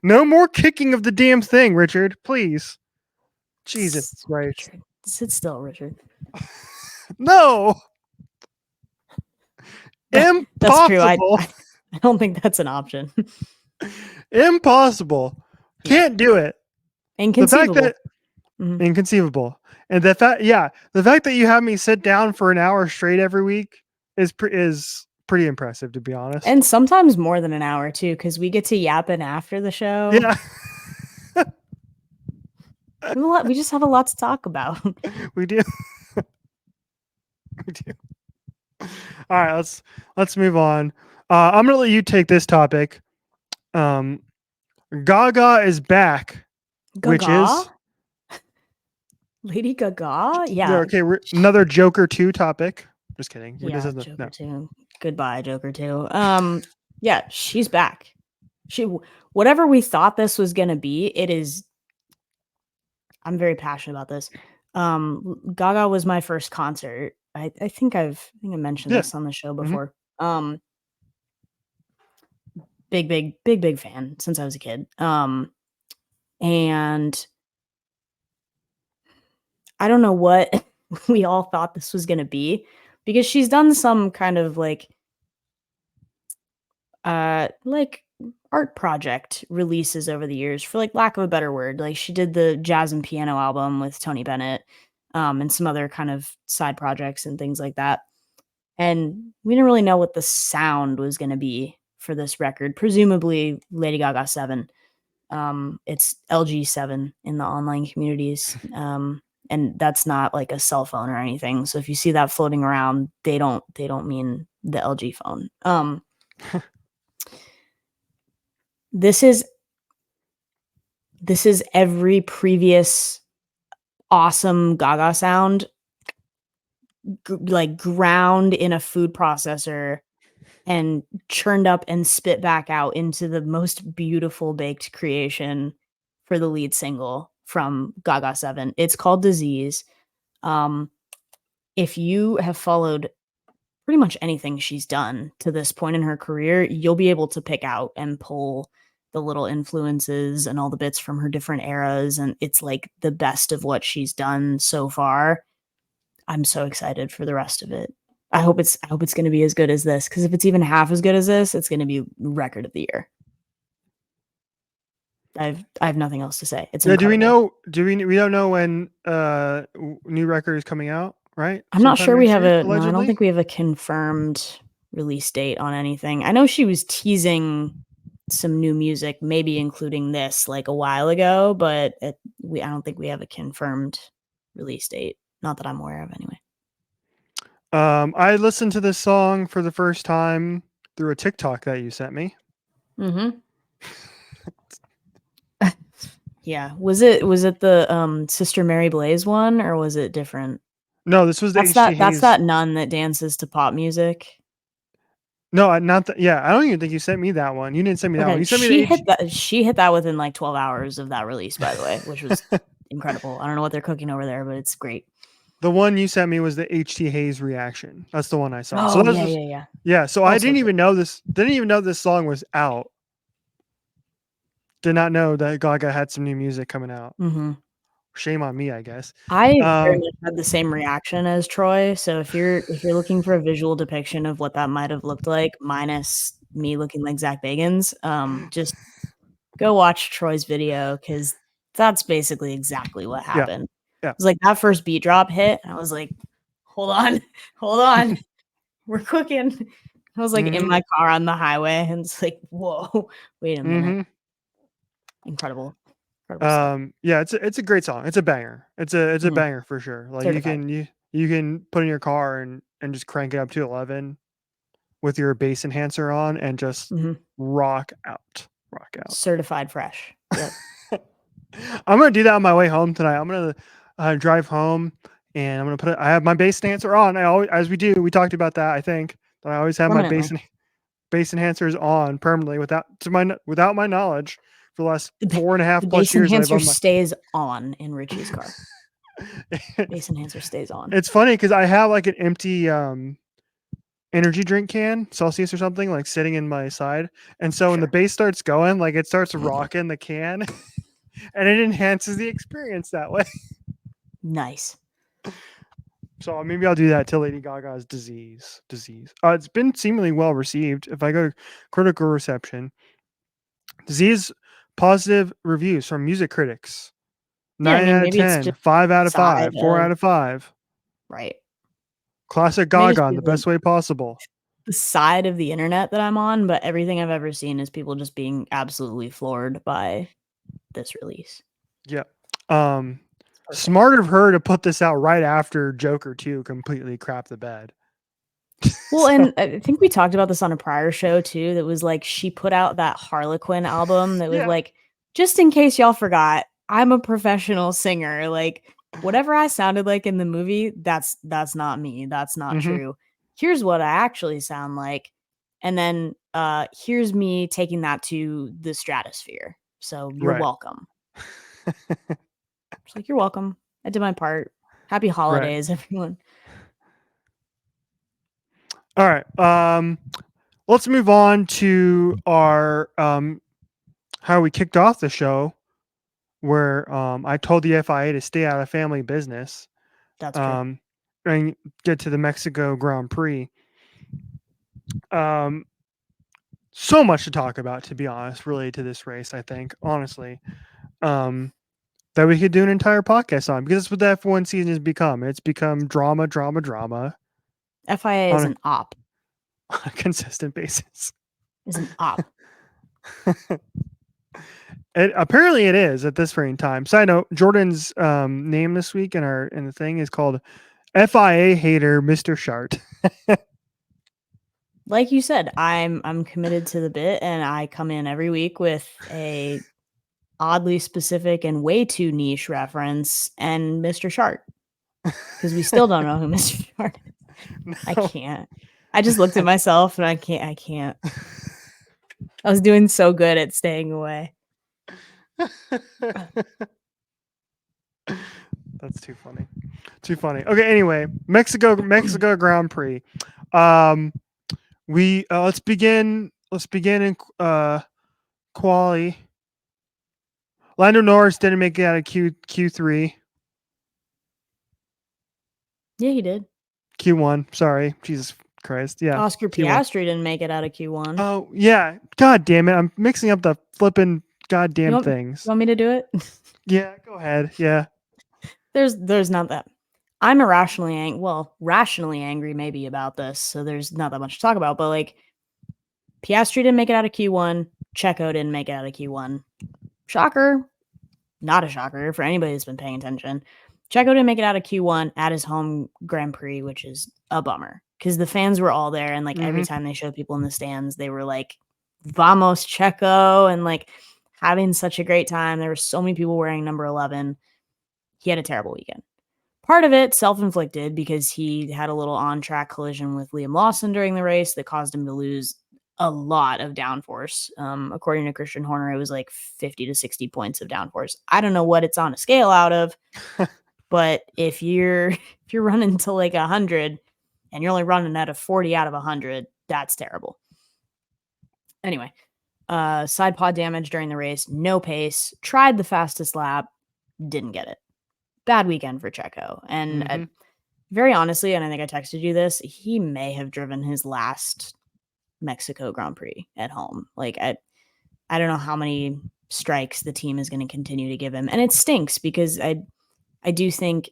S1: No more kicking of the damn thing, Richard. Please. Jesus Christ.
S2: Richard. Sit still, Richard.
S1: No. Impossible.
S2: That's true. I don't think that's an option.
S1: Impossible. Can't do it.
S2: Inconceivable.
S1: The fact that inconceivable. And the fact that you have me sit down for an hour straight every week is pretty impressive, to be honest.
S2: And sometimes more than an hour too, because we get to yapping after the show.
S1: Yeah.
S2: We just have a lot to talk about.
S1: We do. We do. All right, let's move on. I'm gonna let you take this topic. Gaga is back.
S2: Gaga?
S1: Which is
S2: Lady Gaga? Yeah.
S1: Okay, another Joker 2 topic. Just kidding.
S2: Yeah, Joker 2. Goodbye, Joker 2. Yeah, she's back. Whatever we thought this was gonna be, it is. I'm very passionate about this. Gaga was my first concert. I think I mentioned this on the show before. Big fan since I was a kid. And I don't know what we all thought this was gonna be, because she's done some kind of like art project releases over the years, for like lack of a better word. Like she did the jazz and piano album with Tony Bennett, and some other kind of side projects and things like that. And we didn't really know what the sound was going to be for this record. Presumably Lady Gaga 7. It's LG 7 in the online communities. And that's not like a cell phone or anything. So if you see that floating around, they don't mean the LG phone. This is every previous awesome Gaga sound like ground in a food processor and churned up and spit back out into the most beautiful baked creation for the lead single from Gaga 7. It's called Disease. If you have followed pretty much anything she's done to this point in her career, you'll be able to pick out and pull the little influences and all the bits from her different eras. And it's like the best of what she's done so far. I'm so excited for the rest of it. I hope it's going to be as good as this, because if it's even half as good as this, it's going to be record of the year. I have nothing else to say. It's incredible.
S1: We don't know when new record is coming out, right?
S2: I'm not sure we have I don't think we have a confirmed release date on anything. I know she was teasing some new music, maybe including this, like a while ago, but I don't think we have a confirmed release date. Not that I'm aware of, anyway.
S1: I listened to this song for the first time through a TikTok that you sent me.
S2: Mm-hmm. Yeah. Was it the Sister Mary Blaze one, or was it different?
S1: No, this was
S2: that's that nun that dances to pop music.
S1: No, not that. Yeah, I don't even think you sent me that one. You didn't send me that one. You sent me
S2: she hit that within like 12 hours of that release, by the way, which was incredible. I don't know what they're cooking over there, but it's great.
S1: The one you sent me was the HT Hayes reaction. That's the one I saw.
S2: Oh, yeah.
S1: Yeah, so I didn't even know this. Didn't even know this song was out. Did not know that Gaga had some new music coming out.
S2: Mm-hmm.
S1: Shame on me, I guess.
S2: I very much had the same reaction as Troy. So if you're looking for a visual depiction of what that might have looked like, minus me looking like Zach Bagans, just go watch Troy's video, because that's basically exactly what happened.
S1: Yeah.
S2: It was like that first beat drop hit. I was like, hold on. We're cooking. I was like in my car on the highway, and it's like, whoa, wait a minute. Incredible.
S1: Yeah, it's a great song. It's a banger. It's a banger for sure. Like
S2: Certified.
S1: you can put in your car and just crank it up to 11 with your bass enhancer on and just rock out.
S2: Certified fresh. Yep.
S1: I'm gonna do that on my way home tonight. I'm gonna drive home and I'm gonna I have my bass enhancer on. As we do, we talked about that. I think that I always have my bass enhancers on permanently without my knowledge. For the last 4.5 plus years,
S2: bass enhancer stays on in Richie's car. Bass enhancer stays on.
S1: It's funny because I have like an empty energy drink can, Celsius or something, like sitting in my side, and so when the bass starts going, like it starts rocking the can, and it enhances the experience that way.
S2: Nice.
S1: So maybe I'll do that till Lady Gaga's Disease. It's been seemingly well received. If I go to critical reception, Disease. Positive reviews from music critics. 9 out of 10, 5 out of 5, 4 out of 5.
S2: Right.
S1: Classic Gaga in the best way possible.
S2: The side of the internet that I'm on, but everything I've ever seen is people just being absolutely floored by this release.
S1: Yeah. Smart of her to put this out right after Joker 2 completely crapped the bed.
S2: Well, and I think we talked about this on a prior show too. That was like she put out that Harlequin album that was like, just in case y'all forgot, I'm a professional singer. Like, whatever I sounded like in the movie, that's not me. That's not true. Here's what I actually sound like. And then here's me taking that to the stratosphere. So you're
S1: Right.
S2: welcome. It's like, you're welcome. I did my part. Happy holidays, everyone.
S1: All right. Let's move on to our how we kicked off the show, where I told the FIA to stay out of family business.
S2: That's true.
S1: And get to the Mexico Grand Prix. So much to talk about, to be honest, related to this race. I think, honestly, that we could do an entire podcast on, because it's what the F1 season has become. It's become drama, drama, drama
S2: FIA is
S1: on
S2: an op.
S1: a consistent basis.
S2: Is an op.
S1: Apparently it is at this rate in time. Side note: Jordan's name this week in the thing is called FIA hater Mr. Shart.
S2: Like you said, I'm committed to the bit, and I come in every week with a oddly specific and way too niche reference and Mr. Shart, because we still don't know who Mr. Shart is. No. I can't. I just looked at myself and I can't. I was doing so good at staying away.
S1: That's too funny. Too funny. Okay, anyway, Mexico Grand Prix. Let's begin in quali. Lando Norris didn't make it out of Q3.
S2: Yeah, he did.
S1: Q1, sorry. Jesus Christ. Yeah.
S2: Oscar
S1: Q1.
S2: Piastri didn't make it out of Q1.
S1: Oh, yeah. God damn it. I'm mixing up the flipping goddamn things.
S2: You want me to do it?
S1: Yeah, go ahead. Yeah.
S2: There's not that. I'm rationally angry maybe about this, so there's not that much to talk about, but like, Piastri didn't make it out of Q1. Checo didn't make it out of Q1. Shocker. Not a shocker for anybody who's been paying attention. Checo didn't make it out of Q1 at his home Grand Prix, which is a bummer, because the fans were all there, and like every time they showed people in the stands, they were like, "Vamos Checo," and like having such a great time. There were so many people wearing number 11. He had a terrible weekend. Part of it self-inflicted, because he had a little on-track collision with Liam Lawson during the race that caused him to lose a lot of downforce. According to Christian Horner, it was like 50 to 60 points of downforce. I don't know what it's on a scale out of, but if you're running to like 100 and you're only running at a 40 out of 100, that's terrible. Anyway, side pod damage during the race, no pace, tried the fastest lap, didn't get it. Bad weekend for Checo. And very honestly, and I think I texted you this, he may have driven his last Mexico Grand Prix at home. Like, I don't know how many strikes the team is going to continue to give him. And it stinks, because I do think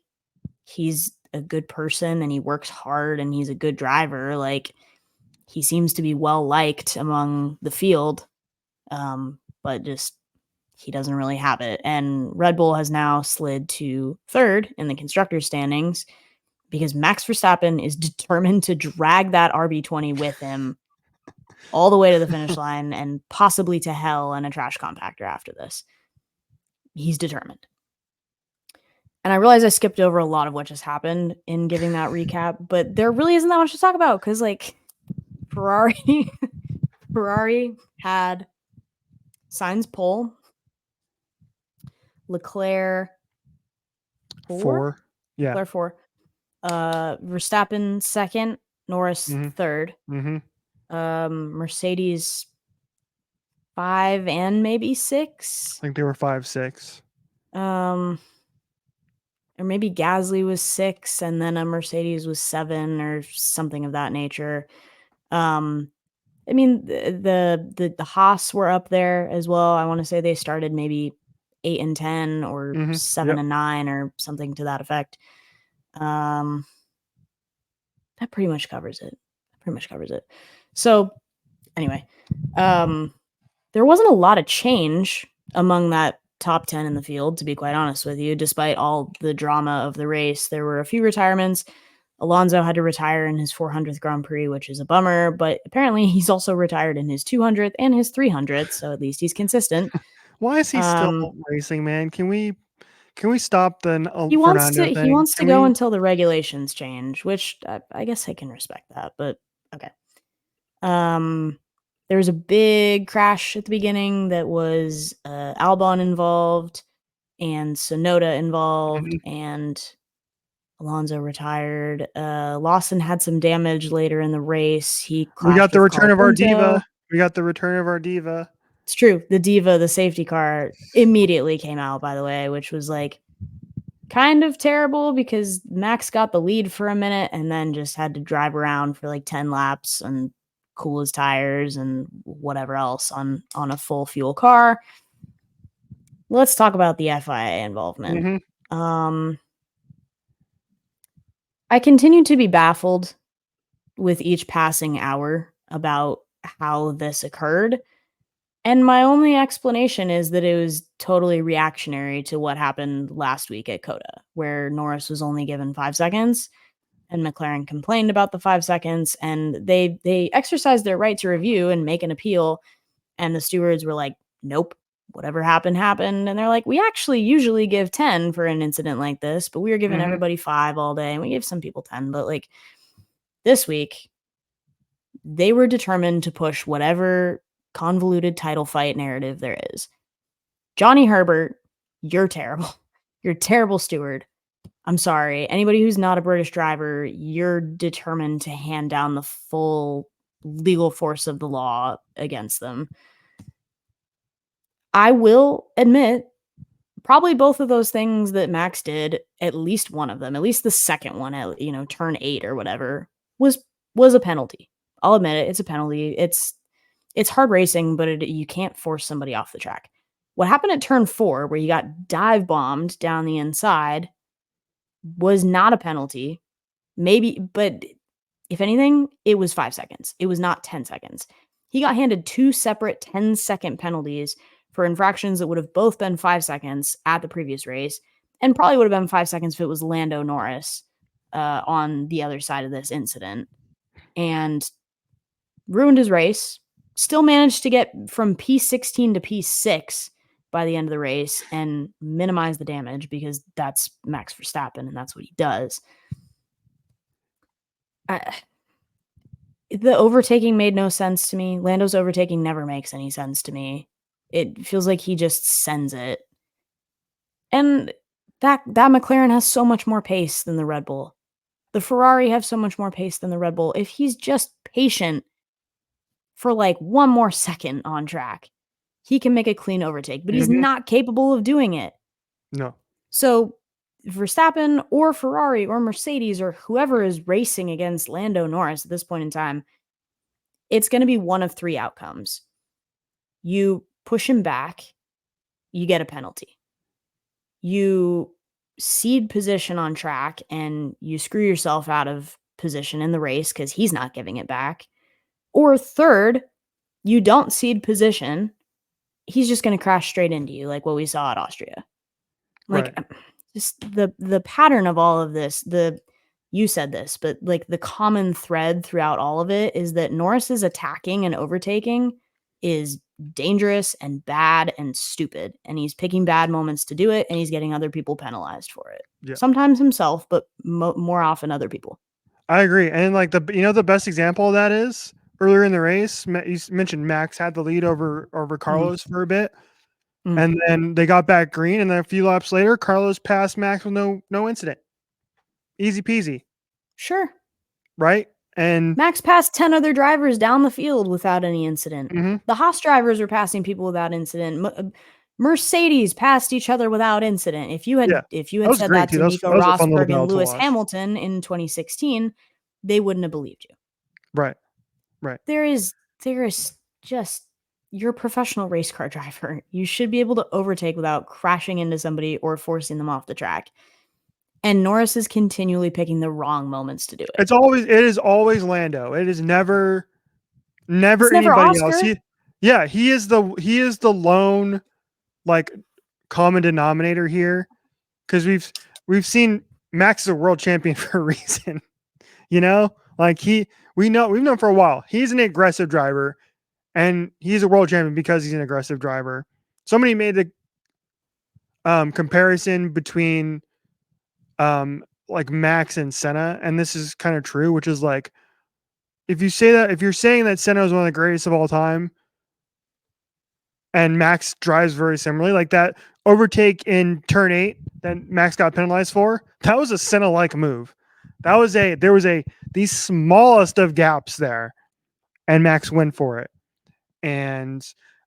S2: he's a good person and he works hard and he's a good driver. Like, he seems to be well liked among the field, but just he doesn't really have it. And Red Bull has now slid to third in the constructors standings, because Max Verstappen is determined to drag that RB20 with him all the way to the finish line and possibly to hell and a trash compactor after this. He's determined. And I realize I skipped over a lot of what just happened in giving that recap, but there really isn't that much to talk about, because like Ferrari had Sainz pole, Leclerc 4.
S1: Yeah.
S2: Leclerc 4. Verstappen second, Norris third. Mercedes 5 and maybe 6.
S1: I think they were 5, 6.
S2: Or maybe Gasly was 6 and then a Mercedes was 7 or something of that nature. I mean, the Haas were up there as well. I want to say they started maybe 8 and 10 or 7 and 9 or something to that effect. That pretty much covers it. So anyway, there wasn't a lot of change among that top 10 in the field, to be quite honest with you, despite all the drama of the race. There were a few retirements. Alonso had to retire in his 400th Grand Prix, which is a bummer, but apparently he's also retired in his 200th and his 300th, so at least he's consistent.
S1: Why is he still racing, man? Can we Can we stop the
S2: He wants
S1: Fernando
S2: to. He
S1: thing?
S2: wants to
S1: Can
S2: go
S1: we?
S2: until the regulations change, which I guess I can respect that. But okay. There was a big crash at the beginning that was Albon involved and Sonoda involved, and Alonso retired. Lawson had some damage later in the race. He
S1: We got
S2: clashed
S1: the
S2: with
S1: return of our
S2: Colapinto.
S1: diva. We got the return of our diva.
S2: It's true. The diva, the safety car, immediately came out, by the way, which was like kind of terrible because Max got the lead for a minute and then just had to drive around for like 10 laps and cool his tires and whatever else on a full fuel car. Let's talk about the FIA involvement. I continue to be baffled with each passing hour about how this occurred. And my only explanation is that it was totally reactionary to what happened last week at COTA, where Norris was only given 5 seconds and McLaren complained about the 5 seconds, and they exercised their right to review and make an appeal, and the stewards were like, nope, whatever happened happened. And they're like, we actually usually give 10 for an incident like this, but we were giving everybody 5 all day, and we gave some people 10. But like this week, they were determined to push whatever convoluted title fight narrative there is. Johnny Herbert, you're terrible. You're a terrible steward. I'm sorry. Anybody who's not a British driver, you're determined to hand down the full legal force of the law against them. I will admit, probably both of those things that Max did, at least one of them, at least the second one at, turn 8 or whatever, was a penalty. I'll admit it. It's a penalty. It's hard racing, but you can't force somebody off the track. What happened at turn 4, where you got dive bombed down the inside, was not a penalty. Maybe, but if anything, it was 5 seconds. It was not 10 seconds. He got handed 2 separate 10-second penalties for infractions that would have both been 5 seconds at the previous race, and probably would have been 5 seconds if it was Lando Norris on the other side of this incident. And ruined his race. Still managed to get from P16 to P6 by the end of the race and minimize the damage because that's Max Verstappen and that's what he does. The overtaking made no sense to me. Lando's overtaking never makes any sense to me. It feels like he just sends it. And that McLaren has so much more pace than the Red Bull. The Ferrari have so much more pace than the Red Bull. If he's just patient for like one more second on track, he can make a clean overtake, but he's not capable of doing it.
S1: No.
S2: So Verstappen or Ferrari or Mercedes or whoever is racing against Lando Norris at this point in time, it's going to be one of 3 outcomes. You push him back, you get a penalty. You cede position on track and you screw yourself out of position in the race because he's not giving it back. Or third, you don't cede position. He's just going to crash straight into you like what we saw at Austria. Like just the pattern of all of this, you said this, but like the common thread throughout all of it is that Norris's attacking and overtaking is dangerous and bad and stupid. And he's picking bad moments to do it. And he's getting other people penalized for it. Yeah. Sometimes himself, but more often other people.
S1: I agree. And like the best example of that is earlier in the race, you mentioned Max had the lead over Carlos for a bit. And then they got back green, and then a few laps later, Carlos passed Max with no incident. Easy peasy.
S2: Sure.
S1: Right? And
S2: Max passed 10 other drivers down the field without any incident. The Haas drivers were passing people without incident. Mercedes passed each other without incident. If you had said that to Nico Rosberg and Lewis Hamilton in 2016, they wouldn't have believed you.
S1: Right.
S2: There is just, you're a professional race car driver. You should be able to overtake without crashing into somebody or forcing them off the track. And Norris is continually picking the wrong moments to do it.
S1: It is always Lando. It is never anybody else. He is the lone like common denominator here, because we've seen Max is a world champion for a reason. Like we've known for a while he's an aggressive driver. And he's a world champion because he's an aggressive driver. Somebody made comparison between like Max and Senna, and this is kind of true, which is like if you're saying that Senna is one of the greatest of all time, and Max drives very similarly, like that overtake in turn 8 that Max got penalized for, that was a Senna-like move. There was the smallest of gaps there, and Max went for it. And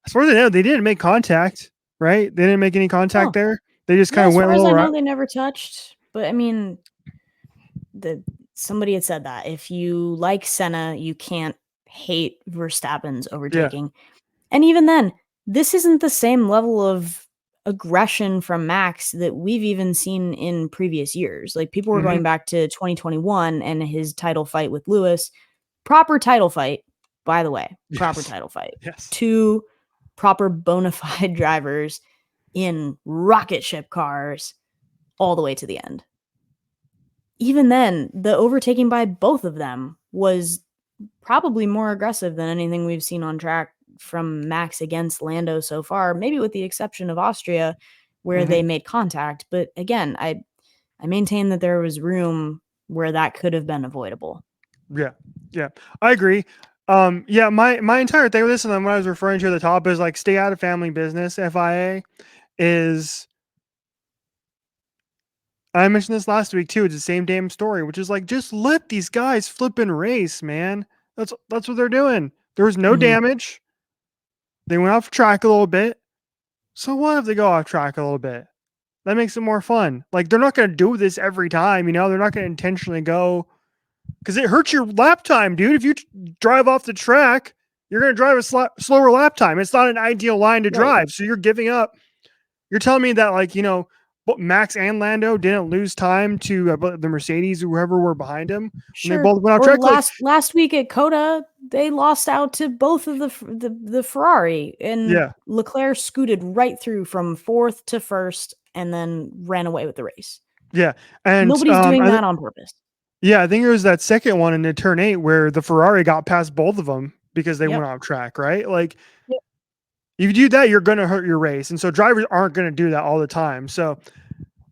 S1: as far as I know, they didn't make contact, right? They didn't make any contact there. They just kind
S2: Yeah,
S1: of
S2: as
S1: went
S2: far
S1: a
S2: as
S1: little
S2: I know,
S1: right.
S2: they never touched. But I mean, somebody had said that if you like Senna, you can't hate Verstappen's
S1: Yeah.
S2: overtaking. And even then, this isn't the same level of aggression from Max that we've even seen in previous years. Like people were
S1: Mhm.
S2: going back to 2021 and his title fight with Lewis. Proper title fight, by the way. Proper
S1: Yes.
S2: title fight.
S1: Yes.
S2: Two proper bona fide drivers in rocket ship cars all the way to the end. Even then, the overtaking by both of them was probably more aggressive than anything we've seen on track from Max against Lando so far, maybe with the exception of Austria, where they made contact. But again, I maintain that there was room where that could have been avoidable.
S1: Yeah. Yeah. I agree. Yeah, my entire thing with this, and then what I was referring to at the top is like stay out of family business, FIA, is I mentioned this last week too. It's the same damn story, which is like just let these guys flip and race, man. That's what they're doing. There was no damage. They went off track a little bit. So what if they go off track a little bit? That makes it more fun. Like they're not going to do this every time, you know. They're not going to intentionally go because it hurts your lap time, dude. If you drive off the track, you're going to drive a slower lap time. It's not an ideal line to drive, so you're giving up. You're telling me that, like, you know, Max and Lando didn't lose time to the Mercedes or whoever were behind him when they both went off
S2: Or
S1: track.
S2: last week at Coda, they lost out to both of the Ferrari, and Leclerc scooted right through from 4th to 1st and then ran away with the race.
S1: Yeah, and
S2: nobody's doing that on purpose.
S1: Yeah, I think it was that second one in the turn 8 where the Ferrari got past both of them because they went off track, right? Like, if you do that, you're going to hurt your race. And so drivers aren't going to do that all the time. So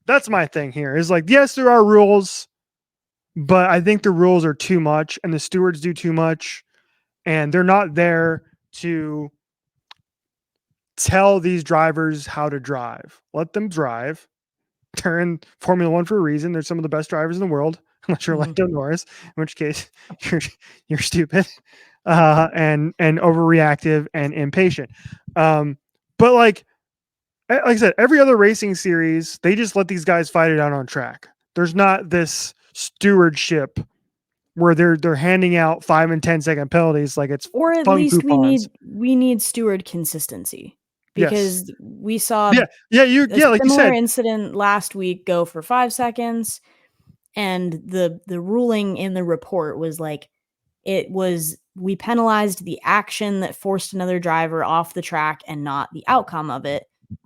S1: that's my thing here is like, yes, there are rules, but I think the rules are too much and the stewards do too much. And they're not there to tell these drivers how to drive. Let them drive. They're in Formula One for a reason. They're some of the best drivers in the world, unless you're Lando Norris, in which case you're stupid, and overreactive and impatient. But like I said, every other racing series, they just let these guys fight it out on track. There's not this stewardship where they're handing out 5 and 10-second penalties like it's
S2: or at
S1: fun
S2: least
S1: coupons.
S2: we need steward consistency because we saw
S1: like you
S2: similar
S1: said,
S2: incident last week go for 5 seconds, and the ruling in the report was like we penalized the action that forced another driver off the track and not the outcome of it.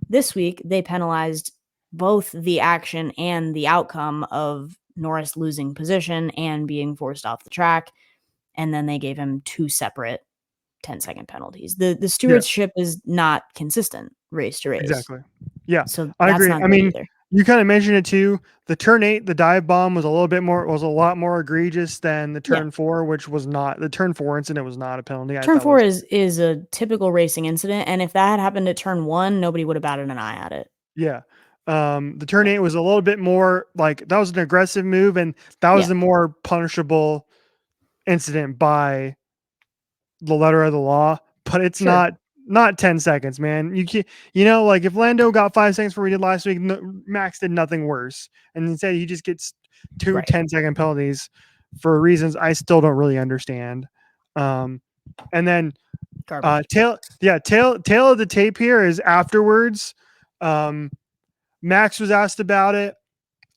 S2: This week they penalized both the action and the outcome of Norris losing position and being forced off the track, and then they gave him 2 separate 10-second penalties. The stewardship is not consistent race to race.
S1: Exactly. Yeah.
S2: So
S1: I
S2: that's
S1: agree.
S2: not
S1: I mean,
S2: either.
S1: you kind of mentioned it too. The turn 8, the dive bomb was a lot more egregious than the turn 4, which was not the turn 4 incident was not a penalty.
S2: Turn 4 is a typical racing incident, and if that had happened at turn 1, nobody would have batted an eye at it.
S1: Yeah. The turn 8 was a little bit more like that was an aggressive move, and that was the more punishable incident by the letter of the law, but it's not 10 seconds, man. You can't, like if Lando got 5 seconds for what he did last week, Max did nothing worse. And instead he just gets 2 10-second penalties for reasons I still don't really understand. And then tail of the tape here is afterwards. Max was asked about it.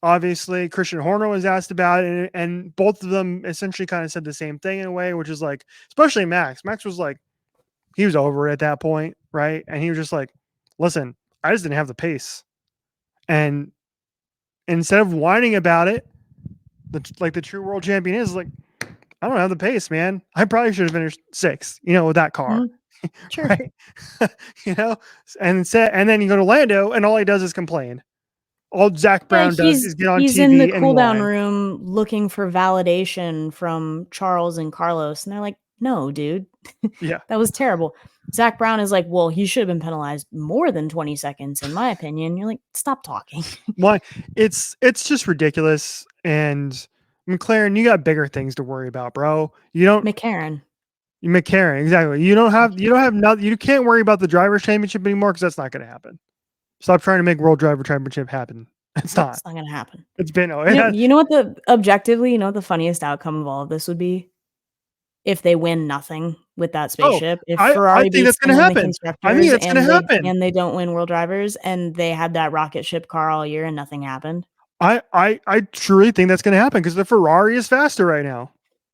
S1: Obviously, Christian Horner was asked about it, and both of them essentially kind of said the same thing in a way, which is like, especially Max. Max was like, he was over it at that point, right? And he was just like, listen, I just didn't have the pace. And instead of whining about it, the true world champion is like, I don't have the pace, man. I probably should have finished 6th, with that car.
S2: Sure.
S1: right? You know, and then you go to Lando, and all he does is complain. All Zach
S2: Yeah,
S1: Brown does is get on
S2: he's in the
S1: TV and
S2: cool down
S1: whine.
S2: room looking for validation from Charles and Carlos, and they're like, "No, dude,
S1: Yeah.
S2: that was terrible." Zach Brown is like, "Well, he should have been penalized more than 20 seconds, in my opinion." You're like, "Stop talking."
S1: Why? It's just ridiculous. And McLaren, you got bigger things to worry about, bro. You don't.
S2: McKaren,
S1: McKaren, exactly. You don't have nothing. You can't worry about the drivers' championship anymore because that's not going to happen. Stop trying to make World Driver Championship happen. It's not.
S2: it's not gonna happen.
S1: It's been.
S2: You know what objectively, you know what the funniest outcome of all of this would be? If they win nothing with that
S1: Oh,
S2: spaceship, if
S1: I
S2: Ferrari
S1: think that's
S2: beats
S1: going
S2: them
S1: to
S2: in the
S1: happen. I think
S2: constructors
S1: that's going to happen.
S2: and they don't win world drivers and they had that rocket ship car all year and nothing happened.
S1: I truly think that's going to happen because the Ferrari is faster right now.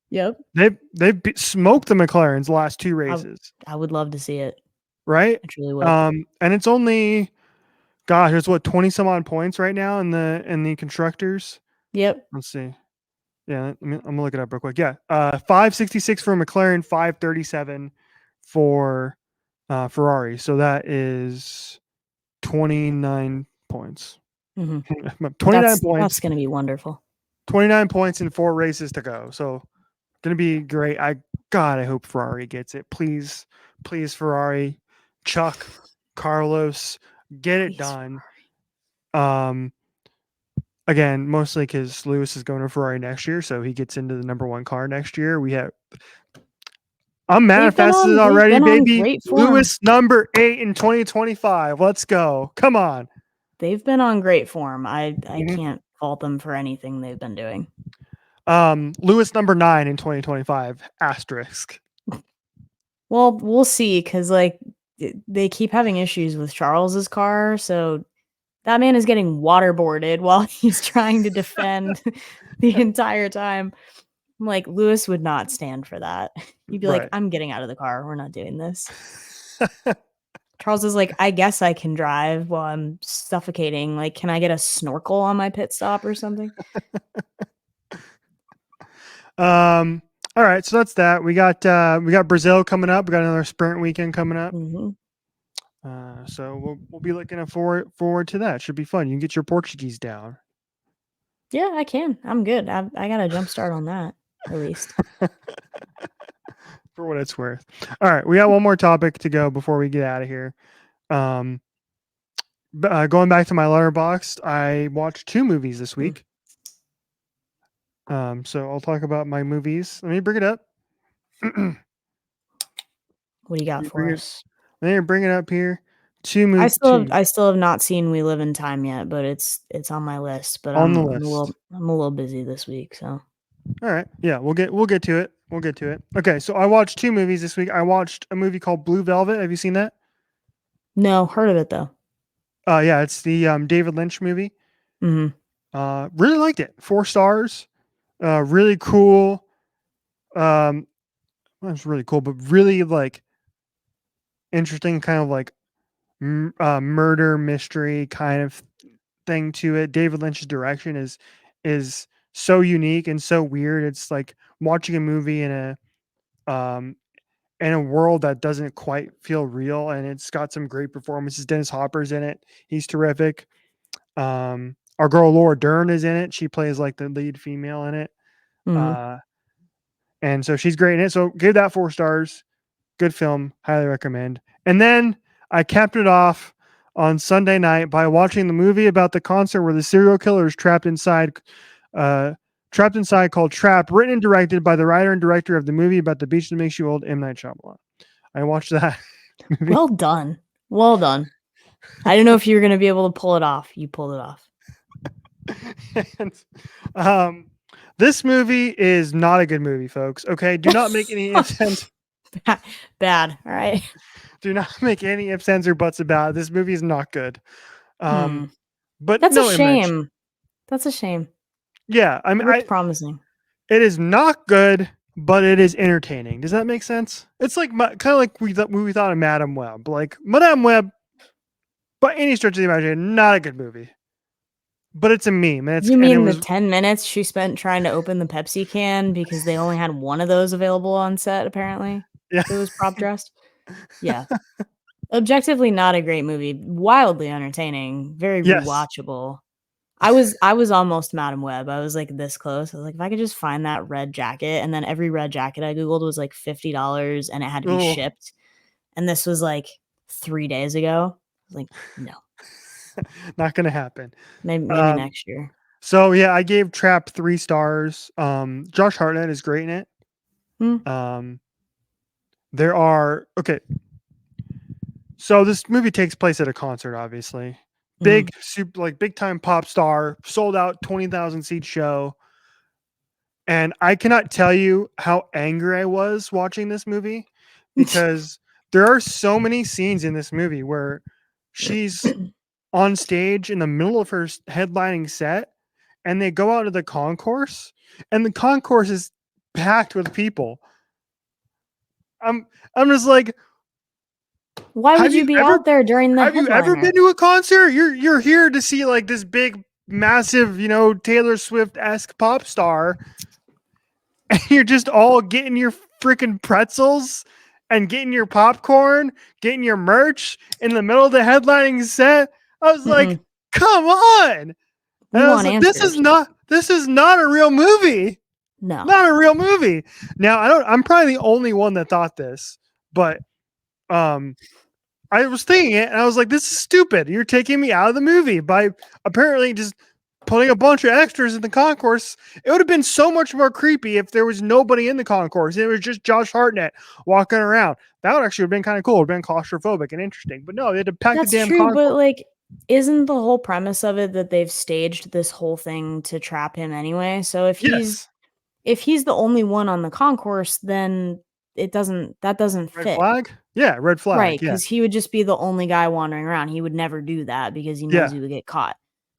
S2: Yep.
S1: They've smoked the McLarens the last two races.
S2: I would love to see it.
S1: Right?
S2: I truly would.
S1: And it's only, gosh, it's what 20 some odd points right now in the constructors.
S2: Yep.
S1: Let's see. Yeah, I'm gonna look it up real quick. Yeah, 566 for McLaren, 537 for Ferrari. So that is 29 points.
S2: Mm-hmm.
S1: 29 points.
S2: That's going to be wonderful.
S1: 29 points in 4 races to go. So gonna be great. I hope Ferrari gets it. Please, Ferrari, Chuck, Carlos, get it done. Again, mostly because Lewis is going to Ferrari next year, so he gets into the number 1 car next year. I'm manifested already, baby. Lewis number 8 in 2025. Let's go. Come on.
S2: They've been on great form. I can't fault them for anything they've been doing.
S1: Lewis number 9 in 2025. Asterisk.
S2: Well, we'll see, because like they keep having issues with Charles's car, so that man is getting waterboarded while he's trying to defend the entire time. I'm like, Lewis would not stand for that. He'd be like, I'm getting out of the car. We're not doing this. Charles is like, I guess I can drive while I'm suffocating. Like, can I get a snorkel on my pit stop or something?
S1: All right, so that's that. We got Brazil coming up. We got another sprint weekend coming up.
S2: Mm-hmm.
S1: So we'll be looking forward to that. Should be fun. You can get your Portuguese down.
S2: Yeah, I can. I'm good. I got a jump start on that, at least.
S1: For what it's worth. All right, we got one more topic to go before we get out of here. Going back to my letterboxd, I watched 2 movies this week. So I'll talk about my movies. Let me bring it up.
S2: What do you got for us?
S1: Let me bring it up here. 2 movies.
S2: I still have not seen We Live in Time yet, but it's on my list. But I'm a little busy this week, so.
S1: All right. Yeah, we'll get to it. Okay, so I watched 2 movies this week. I watched a movie called Blue Velvet. Have you seen that?
S2: No, heard of it though.
S1: Yeah, it's the David Lynch movie.
S2: Mm-hmm.
S1: Really liked it. 4 stars. Really cool. It's really cool, but really like interesting, kind of like murder mystery kind of thing to it. David Lynch's direction is so unique and so weird. It's like watching a movie in a world that doesn't quite feel real, and it's got some great performances. Dennis Hopper's in it. He's terrific. Our girl Laura Dern is in it. She plays like the lead female in it.
S2: Mm-hmm.
S1: And so she's great in it. So give that 4 stars. Good film. Highly recommend. And then I capped it off on Sunday night by watching the movie about the concert where the serial killer is trapped inside called Trap, written and directed by the writer and director of the movie about the beach that makes you old, M. Night Shyamalan. I watched that movie.
S2: Well done. I didn't know if you were going to be able to pull it off. You pulled it off.
S1: And, this movie is not a good movie, folks. Okay, do not make any ifs, ands.
S2: Bad. All right.
S1: Do not make any ifs, ands, or buts about it. This movie is not good. But
S2: that's a shame. That's a shame.
S1: Yeah, I mean,
S2: it's promising.
S1: It is not good, but it is entertaining. Does that make sense? It's like kind of like we thought of Madame Web. Like Madame Web, by any stretch of the imagination, not a good movie. But it's a meme. And
S2: you mean the 10 minutes she spent trying to open the Pepsi can because they only had one of those available on set, apparently?
S1: Yeah.
S2: It was prop dressed. Yeah. Objectively not a great movie. Wildly entertaining. Very
S1: Yes.
S2: rewatchable. I was almost Madam Web. I was like this close. I was like, if I could just find that red jacket, and then every red jacket I googled was like $50 and it had to be
S1: Oh,
S2: shipped. And this was like 3 days ago. I was like, no,
S1: not gonna happen.
S2: maybe
S1: Um,
S2: next year.
S1: so yeah, I gave Trap 3 stars. Josh Hartnett is great in it.
S2: Hmm.
S1: Um, there are okay. So this movie takes place at a concert, obviously.
S2: Mhm.
S1: Big, super, like big time pop star, sold out 20,000 seat show. And I cannot tell you how angry I was watching this movie because there are so many scenes in this movie where she's on stage in the middle of her headlining set and they go out to the concourse and the concourse is packed with people. I'm I'm just like,
S2: Why
S1: have
S2: would
S1: you
S2: you be
S1: ever
S2: out there during the
S1: have you ever
S2: headliner?
S1: been to a concert? You're here to see like this big massive, Taylor Swift-esque pop star and you're just all getting your freaking pretzels and getting your popcorn, getting your merch in the middle of the headlining set. I was like,
S2: Mm-mm.
S1: come on. And
S2: We
S1: I was
S2: want
S1: like,
S2: answers.
S1: this is not a real movie.
S2: No.
S1: Not a real movie. Now I'm probably the only one that thought this, but um I was thinking it and I was like, this is stupid. You're taking me out of the movie by apparently just putting a bunch of extras in the concourse. It would have been so much more creepy if there was nobody in the concourse. It was just Josh Hartnett walking around. That would actually have been kind of cool. It would have been claustrophobic and interesting. But no, they had to pack the
S2: That's
S1: damn
S2: true, but
S1: concourse.
S2: like, isn't the whole premise of it that they've staged this whole thing to trap him anyway? So
S1: Yes.
S2: if he's the only one on the concourse, then that doesn't
S1: Red
S2: fit.
S1: flag? Yeah, red flag.
S2: Right,
S1: Yeah.
S2: because he would just be the only guy wandering around. He would never do that because he knows
S1: Yeah.
S2: he would get caught.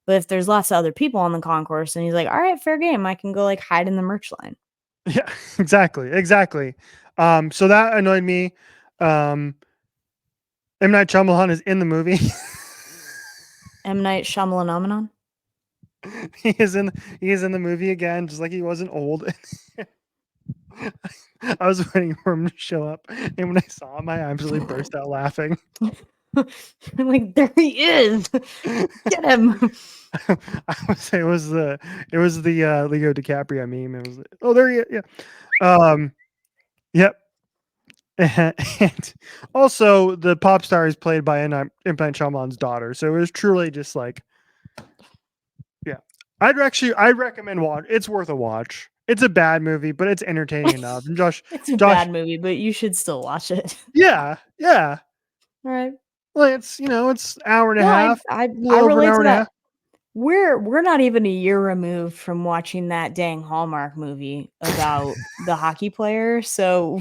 S2: But if there's lots of other people on the concourse and he's like, all right, fair game, I can go like hide in the merch line.
S1: Yeah, exactly. Exactly. So that annoyed me. Um M. Night Shyamalan is in the movie.
S2: M. Night Shyamalan.
S1: he is in he is in the movie again, just like he wasn't old. I was waiting for him to show up, and when I saw him, I absolutely burst out laughing.
S2: I'm like, there he is. Get him.
S1: I would say it was the Leo DiCaprio meme. It was oh there he is. Yeah. Yep. And also the pop star is played by M. Night Shyamalan's daughter, so it was truly just like yeah. I'd recommend watch. It's worth a watch. It's a bad movie, but it's entertaining enough. And
S2: It's a
S1: Josh,
S2: bad movie, but you should still watch it.
S1: yeah, yeah.
S2: All right.
S1: Like it's hour and a
S2: No,
S1: half,
S2: I
S1: a little over an
S2: relate
S1: hour
S2: to
S1: and a
S2: that.
S1: half.
S2: We're not even a year removed from watching that dang Hallmark movie about the hockey player, so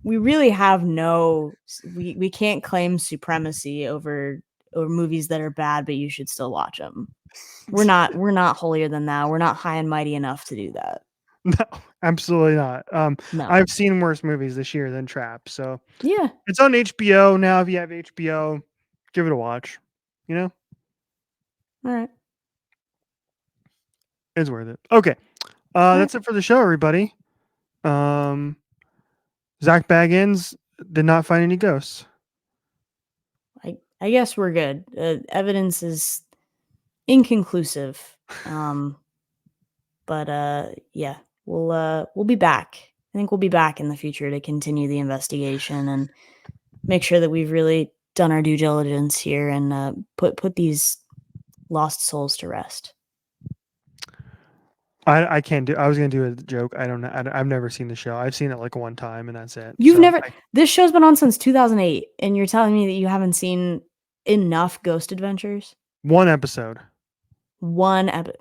S2: we really have we can't claim supremacy over movies that are bad, but you should still watch them. We're not holier than thou. We're not high and mighty enough to do that.
S1: No, absolutely not.
S2: No.
S1: I've seen worse movies this year than Trap, so
S2: Yeah.
S1: it's on HBO now. If you have HBO, give it a watch. You know,
S2: All right.
S1: it's worth it. Okay,
S2: All right.
S1: that's it for the show, everybody. Um, Zach Bagans did not find any ghosts.
S2: I guess we're good. Evidence is inconclusive. But yeah, we'll be back. I think we'll be back in the future to continue the investigation and make sure that we've really done our due diligence here and put these lost souls to rest.
S1: I can't do. I was gonna do a joke. I don't know. I've never seen the show. I've seen it like one time, and that's it.
S2: You've
S1: So
S2: never this show's been on since 2008 and you're telling me that you haven't seen enough Ghost Adventures?
S1: one episode.
S2: One episode.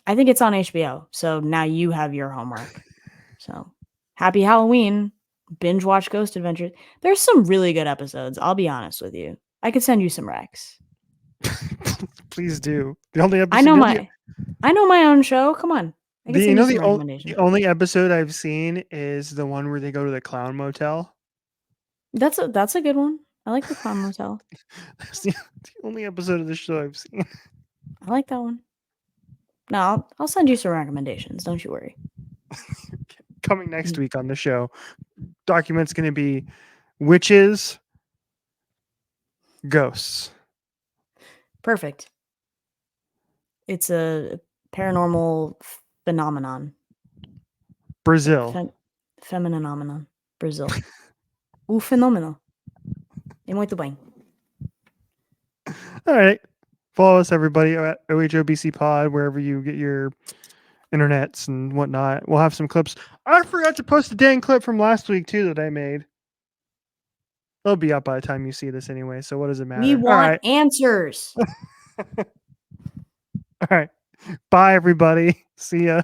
S2: I think it's on HBO. So now you have your homework. So happy Halloween. Binge watch Ghost Adventures. There's some really good episodes. I'll be honest with you. I could send you some recs.
S1: Please do. The only episode.
S2: I know my own show. Come on. I can send you some recommendations.
S1: The only episode I've seen is the one where they go to the clown motel.
S2: That's a good one. I like the Clown Motel.
S1: That's the only episode of the show I've seen.
S2: I like that one. No, I'll send you some recommendations. Don't you worry.
S1: Coming next week on the show, document's going to be witches, ghosts.
S2: Perfect. It's a paranormal phenomenon.
S1: Brazil.
S2: Femininomenon. Brazil. O fenômeno. E muito bem.
S1: All right. Follow us, everybody, at OHOBC Pod, wherever you get your internets and whatnot. We'll have some clips. I forgot to post a dang clip from last week, too, that I made. They'll be up by the time you see this anyway, so what does it matter?
S2: We want answers.
S1: All right. Bye, everybody. See ya.